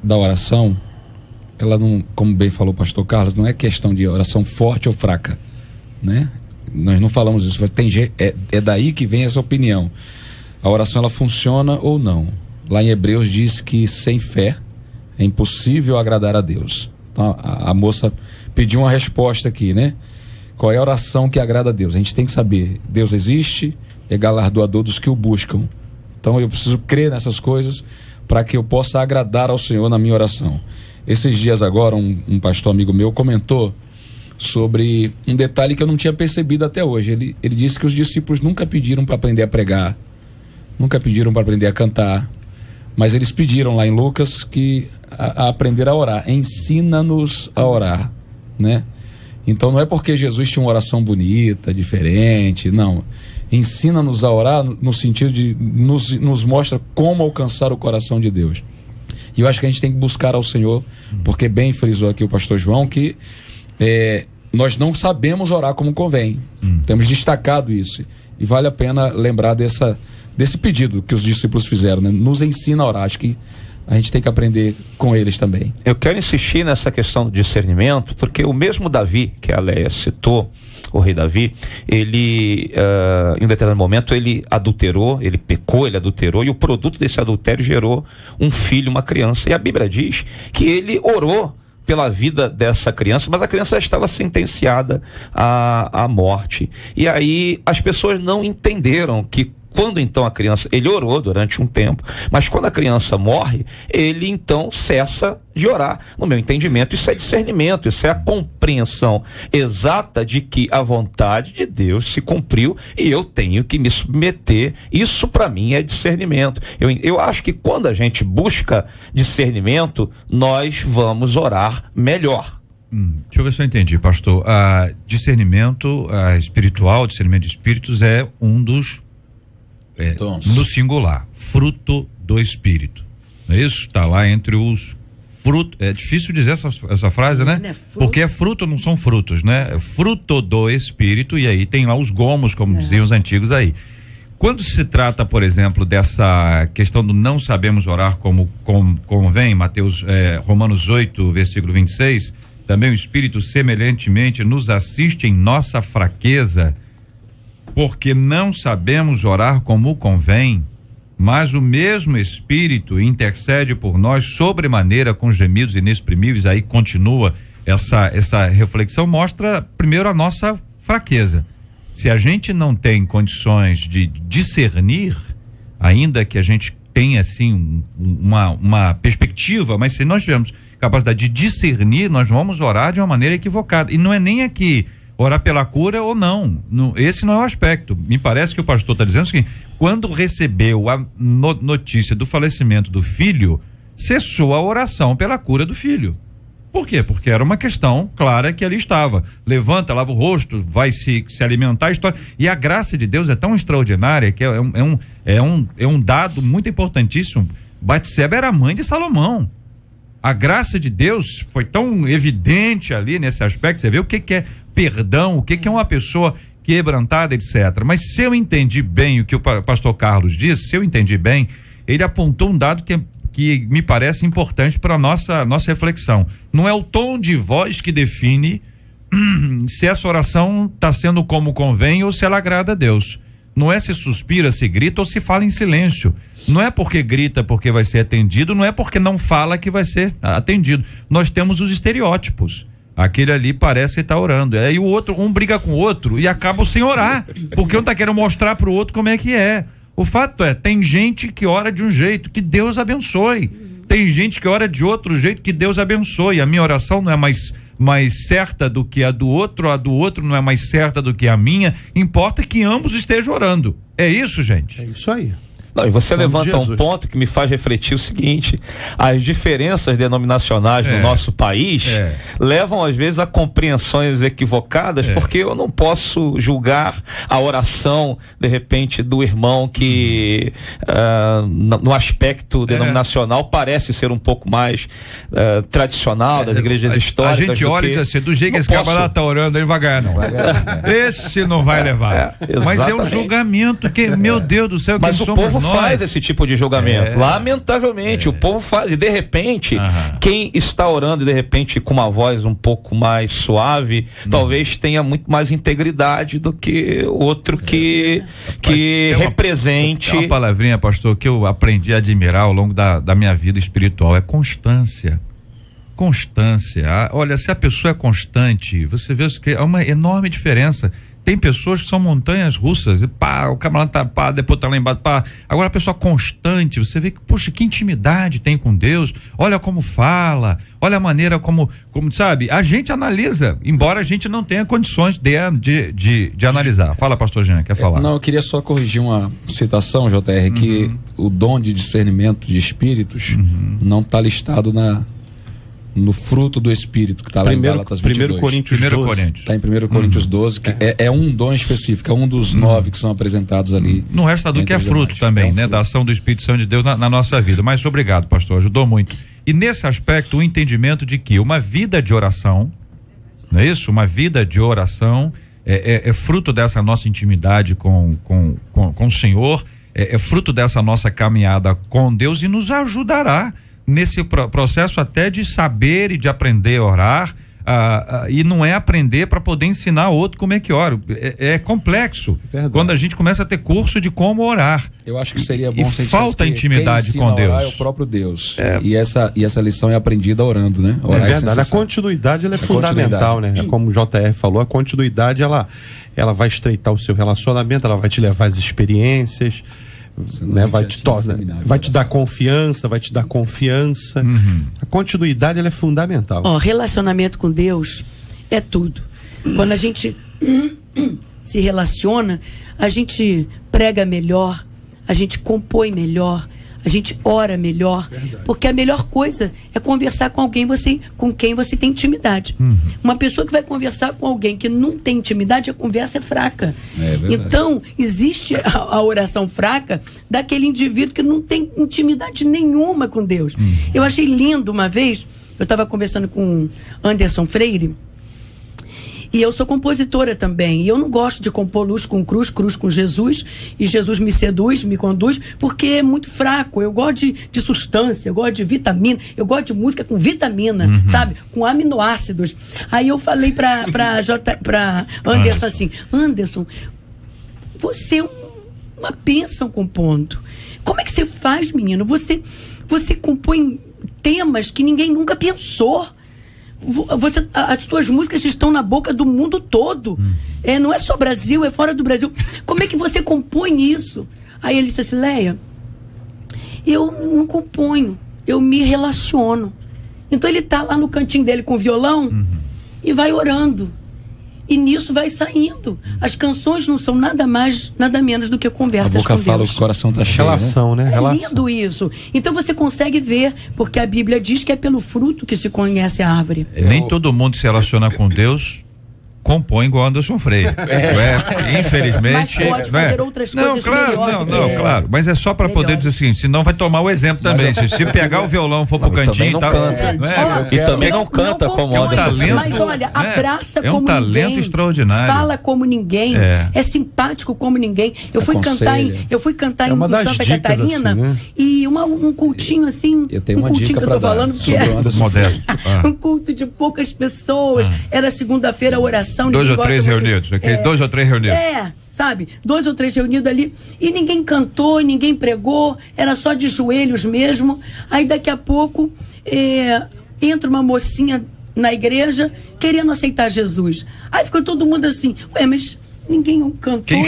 da oração, ela não, como bem falou o pastor Carlos, não é questão de oração forte ou fraca, né? Nós não falamos isso, é daí que vem essa opinião. A oração, ela funciona ou não. Lá em Hebreus diz que sem fé é impossível agradar a Deus. Então, a moça pediu uma resposta aqui, né? Qual é a oração que agrada a Deus? A gente tem que saber, Deus existe, é galardoador dos que o buscam. Então eu preciso crer nessas coisas para que eu possa agradar ao Senhor na minha oração. Esses dias agora, um pastor amigo meu comentou sobre um detalhe que eu não tinha percebido até hoje. Ele disse que os discípulos nunca pediram para aprender a pregar, nunca pediram para aprender a cantar, mas eles pediram lá em Lucas a aprender a orar. Ensina-nos a orar, né? Então não é porque Jesus tinha uma oração bonita, diferente, não. Ensina-nos a orar no sentido de nos mostra como alcançar o coração de Deus. E eu acho que a gente tem que buscar ao Senhor, porque bem frisou aqui o pastor João que nós não sabemos orar como convém. Temos destacado isso. E vale a pena lembrar desse pedido que os discípulos fizeram, né? Nos ensina a orar. Acho que a gente tem que aprender com eles também. Eu quero insistir nessa questão do discernimento, porque o mesmo Davi, que a Leia citou, o rei Davi, ele, em um determinado momento, ele adulterou, ele pecou, ele adulterou, e o produto desse adultério gerou um filho, uma criança. E a Bíblia diz que ele orou pela vida dessa criança, mas a criança estava sentenciada à morte. E aí as pessoas não entenderam que quando então a criança, ele orou durante um tempo, mas quando a criança morre, ele então cessa de orar. No meu entendimento, isso é discernimento, isso é a compreensão exata de que a vontade de Deus se cumpriu e eu tenho que me submeter. Isso para mim é discernimento. Eu acho que quando a gente busca discernimento, nós vamos orar melhor. Deixa eu ver se eu entendi, pastor. Discernimento espiritual, discernimento de espíritos é um dos no singular, fruto do Espírito. Não é isso? Está lá entre os frutos. É difícil dizer essa frase, né? Porque é fruto, não são frutos, né? É fruto do Espírito, e aí tem lá os gomos, como diziam os antigos aí. Quando se trata, por exemplo, dessa questão do não sabemos orar como convém, Romanos 8, versículo 26, também o Espírito semelhantemente nos assiste em nossa fraqueza, porque não sabemos orar como convém, mas o mesmo Espírito intercede por nós sobremaneira com gemidos inexprimíveis. Aí continua essa reflexão, mostra primeiro a nossa fraqueza. Se a gente não tem condições de discernir, ainda que a gente tenha assim uma perspectiva, mas se nós tivermos capacidade de discernir, nós vamos orar de uma maneira equivocada. E não é nem aqui orar pela cura ou não. Esse não é o aspecto. Me parece que o pastor está dizendo o seguinte: quando recebeu a notícia do falecimento do filho, cessou a oração pela cura do filho. Por quê? Porque era uma questão clara que ali estava. Levanta, lava o rosto, vai se alimentar a história. E a graça de Deus é tão extraordinária que é um dado muito importantíssimo. Batseba era a mãe de Salomão. A graça de Deus foi tão evidente ali nesse aspecto. Você vê o que é perdão, o que é uma pessoa quebrantada, etc. Mas se eu entendi bem o que o pastor Carlos disse, se eu entendi bem, ele apontou um dado que me parece importante para a nossa reflexão. Não é o tom de voz que define se essa oração está sendo como convém ou se ela agrada a Deus. Não é se suspira, se grita ou se fala em silêncio. Não é porque grita porque vai ser atendido, não é porque não fala que vai ser atendido. Nós temos os estereótipos. Aquele ali parece estar orando. Aí o outro, um briga com o outro e acaba sem orar, porque um tá querendo mostrar pro outro como é que é. O fato é, tem gente que ora de um jeito, que Deus abençoe. Tem gente que ora de outro jeito, que Deus abençoe. A minha oração não é mais certa do que a do outro não é mais certa do que a minha. Importa que ambos estejam orando. É isso, gente? É isso aí. Não, e você levanta um ponto que me faz refletir o seguinte: as diferenças denominacionais no nosso país levam às vezes a compreensões equivocadas, porque eu não posso julgar a oração de repente do irmão que no aspecto denominacional parece ser um pouco mais tradicional das igrejas históricas. A gente olha e diz assim, do jeito que esse camarada tá orando, ele vai ganhar, não. Esse não vai levar. Mas é um julgamento que, meu Deus do céu, mas o povo faz esse tipo de julgamento, lamentavelmente, o povo faz, e de repente, quem está orando e de repente com uma voz um pouco mais suave, talvez tenha muito mais integridade do que outro que represente. Uma palavrinha, pastor, que eu aprendi a admirar ao longo da minha vida espiritual, é constância. Constância. Olha, se a pessoa é constante, você vê que é uma enorme diferença. Tem pessoas que são montanhas russas, e pá, o camarada tá pá, depois tá lá embaixo, pá. Agora a pessoa constante, você vê que, poxa, que intimidade tem com Deus, olha como fala, olha a maneira como sabe, a gente analisa, embora a gente não tenha condições de analisar. Fala, pastor Jean, quer falar? Não, eu queria só corrigir uma citação, JR, que o dom de discernimento de espíritos não está listado no fruto do Espírito, que está lá em Gálatas 22. 1 Coríntios 12. Está em 1 Coríntios 12, que é um dom específico, é um dos 9 que são apresentados ali. No resto do que é fruto também, né? Da ação do Espírito Santo de Deus na nossa vida. Mas obrigado, pastor, ajudou muito. E nesse aspecto, o entendimento de que uma vida de oração, não é isso? Uma vida de oração é fruto dessa nossa intimidade com o Senhor, é fruto dessa nossa caminhada com Deus e nos ajudará nesse processo até de saber e de aprender a orar, e não é aprender para poder ensinar outro como é que ora, é complexo. Quando a gente começa a ter curso de como orar. Eu acho que seria bom se falta intimidade com Deus. Orar é o próprio Deus. E essa lição é aprendida orando, né? Orar é verdade. A continuidade ela é fundamental, né? Como o JR falou, a continuidade ela vai estreitar o seu relacionamento, ela vai te levar às experiências. Né, vai te dar confiança, A continuidade ela é fundamental. Relacionamento com Deus é tudo. Quando a gente se relaciona, a gente prega melhor, a gente compõe melhor, a gente ora melhor, porque a melhor coisa é conversar com alguém com quem você tem intimidade. Uma pessoa que vai conversar com alguém que não tem intimidade, a conversa é fraca. Então, existe a oração fraca daquele indivíduo que não tem intimidade nenhuma com Deus. Eu achei lindo uma vez, eu estava conversando com Anderson Freire, e eu sou compositora também, e eu não gosto de compor luz com cruz com Jesus, e Jesus me seduz, me conduz, porque é muito fraco. Eu gosto de substância, eu gosto de vitamina, eu gosto de música com vitamina, sabe? Com aminoácidos. Aí eu falei pra Anderson assim, Anderson, você é uma bênção compondo. Como é que você faz, menino? Você compõe temas que ninguém nunca pensou. As tuas músicas estão na boca do mundo todo. Não é só Brasil, é fora do Brasil. Como é que você compõe isso? Aí ele disse assim, Leia, eu não componho, eu me relaciono. Então ele tá lá no cantinho dele com o violão e vai orando. E nisso vai saindo. As canções não são nada mais, nada menos do que conversas com Deus. A boca fala, o coração tá cheio. Relação, né? É lindo isso. Então você consegue ver, porque a Bíblia diz que é pelo fruto que se conhece a árvore. Nem todo mundo se relaciona com Deus compõe igual Anderson Freire. Infelizmente. Mas pode fazer outras coisas melhor. Claro. Mas é só para poder dizer assim, senão vai tomar o exemplo também. Se pegar o violão, for pro cantinho e tal. E também não canta como Anderson Freire. Mas olha, abraça como ninguém. É um talento extraordinário. Fala como ninguém. É simpático como ninguém. Eu fui cantar em Santa Catarina, assim, né? E um cultinho assim. Eu tenho uma dica que eu tô falando que é modesto. Um culto de poucas pessoas. Era segunda-feira a oração. oração. 2 ou 3 reunidos, aquele 2 ou 3 reunidos. Sabe? 2 ou 3 reunidos ali, e ninguém cantou, ninguém pregou, era só de joelhos mesmo. Aí daqui a pouco entra uma mocinha na igreja querendo aceitar Jesus. Aí ficou todo mundo assim, mas ninguém cantou, quem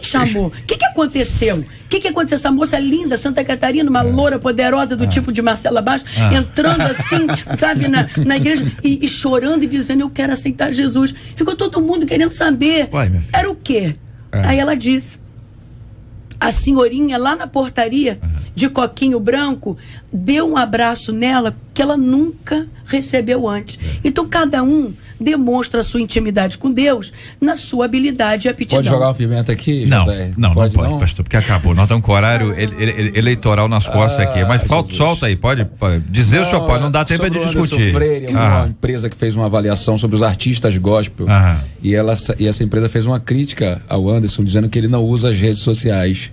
chamou? O que aconteceu? O que aconteceu? Essa moça linda, Santa Catarina, uma loura poderosa do tipo de Marcela Bastos, entrando assim, sabe, na igreja e chorando e dizendo, eu quero aceitar Jesus. Ficou todo mundo querendo saber. Era o quê? Aí ela disse, a senhorinha lá na portaria de coquinho branco deu um abraço nela que ela nunca recebeu antes. Então cada um demonstra a sua intimidade com Deus na sua habilidade e aptidão. Pode jogar uma pimenta aqui? Não pode, pastor, porque acabou. Nós estamos com o horário eleitoral nas costas aqui. Mas solta aí, pode dizer o senhor pode, não dá tempo de discutir. Freire, uma empresa que fez uma avaliação sobre os artistas gospel e essa empresa fez uma crítica ao Anderson dizendo que ele não usa as redes sociais.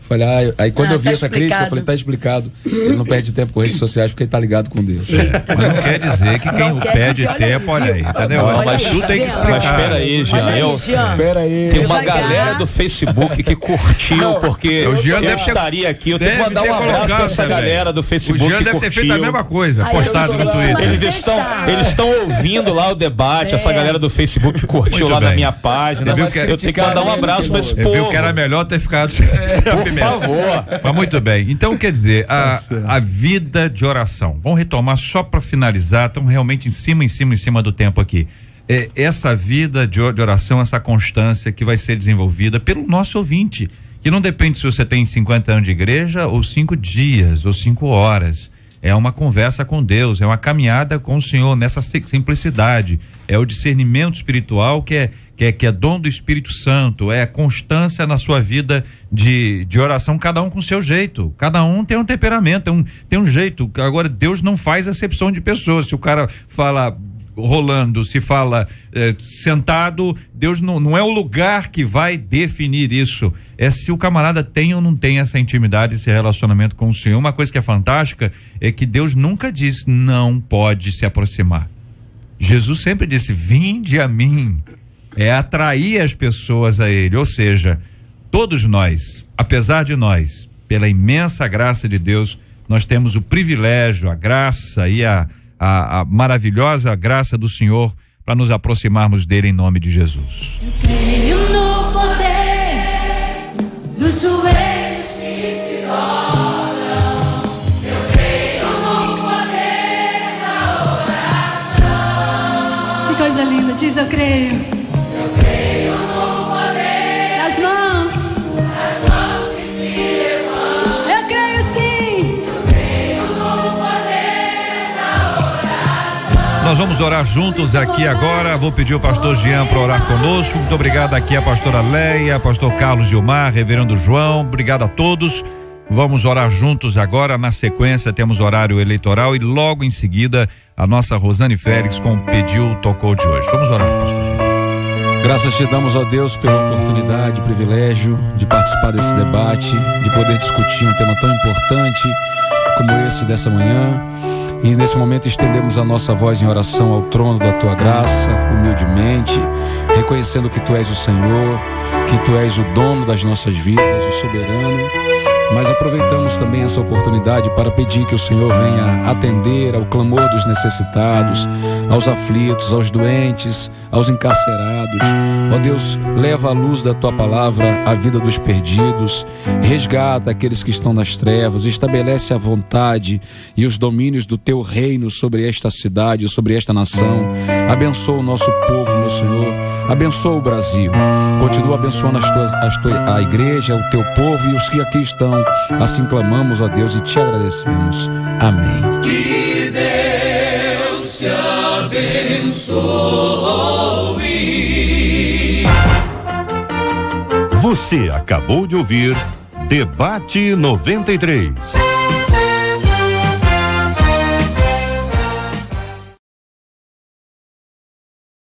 Falei, aí quando eu vi essa crítica, eu falei, tá explicado. Ele não perde tempo com redes sociais porque ele tá ligado com Deus. Mas não quer dizer que quem perde tempo, olha aí, entendeu? Mas tu tem que explicar. Mas espera aí, Jean. Tem uma galera do Facebook que curtiu, porque eu estaria aqui, eu tenho que mandar um abraço pra essa galera do Facebook que curtiu. O Jean deve ter feito a mesma coisa, postado no Twitter. Eles estão ouvindo lá o debate, essa galera do Facebook que curtiu lá na minha página. Eu tenho que mandar um abraço pra esse povo. Viu que era melhor ter ficado por favor. Mas muito bem. Então, quer dizer, a vida de oração. Vamos retomar só para finalizar. Estamos realmente em cima do tempo aqui. Essa vida de oração, essa constância que vai ser desenvolvida pelo nosso ouvinte. Que não depende se você tem 50 anos de igreja ou 5 dias ou 5 horas. É uma conversa com Deus, é uma caminhada com o Senhor nessa simplicidade. É o discernimento espiritual que é dom do Espírito Santo, é a constância na sua vida de oração, cada um com o seu jeito, cada um tem um temperamento, tem um jeito. Agora, Deus não faz acepção de pessoas. Se o cara fala rolando, se fala sentado, Deus não é o lugar que vai definir isso, é se o camarada tem ou não tem essa intimidade, esse relacionamento com o Senhor. Uma coisa que é fantástica é que Deus nunca diz não pode se aproximar. Jesus sempre disse, vinde a mim, é atrair as pessoas a ele, ou seja, todos nós, apesar de nós, pela imensa graça de Deus, nós temos o privilégio, a graça e a maravilhosa graça do Senhor para nos aproximarmos dele em nome de Jesus. Eu creio no poder dos joelhos que se dobram. Eu creio no poder da oração. Que coisa linda, diz eu creio. Eu creio no poder das mãos que se levantam. Eu creio sim. Eu creio no poder da oração. Nós vamos orar juntos aqui agora. Vou pedir ao pastor Jean para orar conosco. Muito obrigado aqui a pastora Leia, pastor Carlos Gilmar, reverendo João. Obrigado a todos. Vamos orar juntos agora. Na sequência temos horário eleitoral e logo em seguida a nossa Rosane Félix com o Pediu, Tocou de hoje. Vamos orar, pastor. Graças te damos, ó Deus, pela oportunidade, privilégio de participar desse debate, de poder discutir um tema tão importante como esse dessa manhã. E nesse momento estendemos a nossa voz em oração ao trono da tua graça, humildemente, reconhecendo que tu és o Senhor, que tu és o dono das nossas vidas, o soberano. Mas aproveitamos também essa oportunidade para pedir que o Senhor venha atender ao clamor dos necessitados, aos aflitos, aos doentes, aos encarcerados. Ó Deus, leva a luz da tua palavra à vida dos perdidos, resgata aqueles que estão nas trevas, estabelece a vontade e os domínios do teu reino sobre esta cidade, sobre esta nação. Abençoa o nosso povo, meu Senhor, abençoa o Brasil, continua abençoando a igreja, o teu povo e os que aqui estão. Assim clamamos a Deus e te agradecemos. Amém. Que Deus te abençoe. Você acabou de ouvir Debate 93.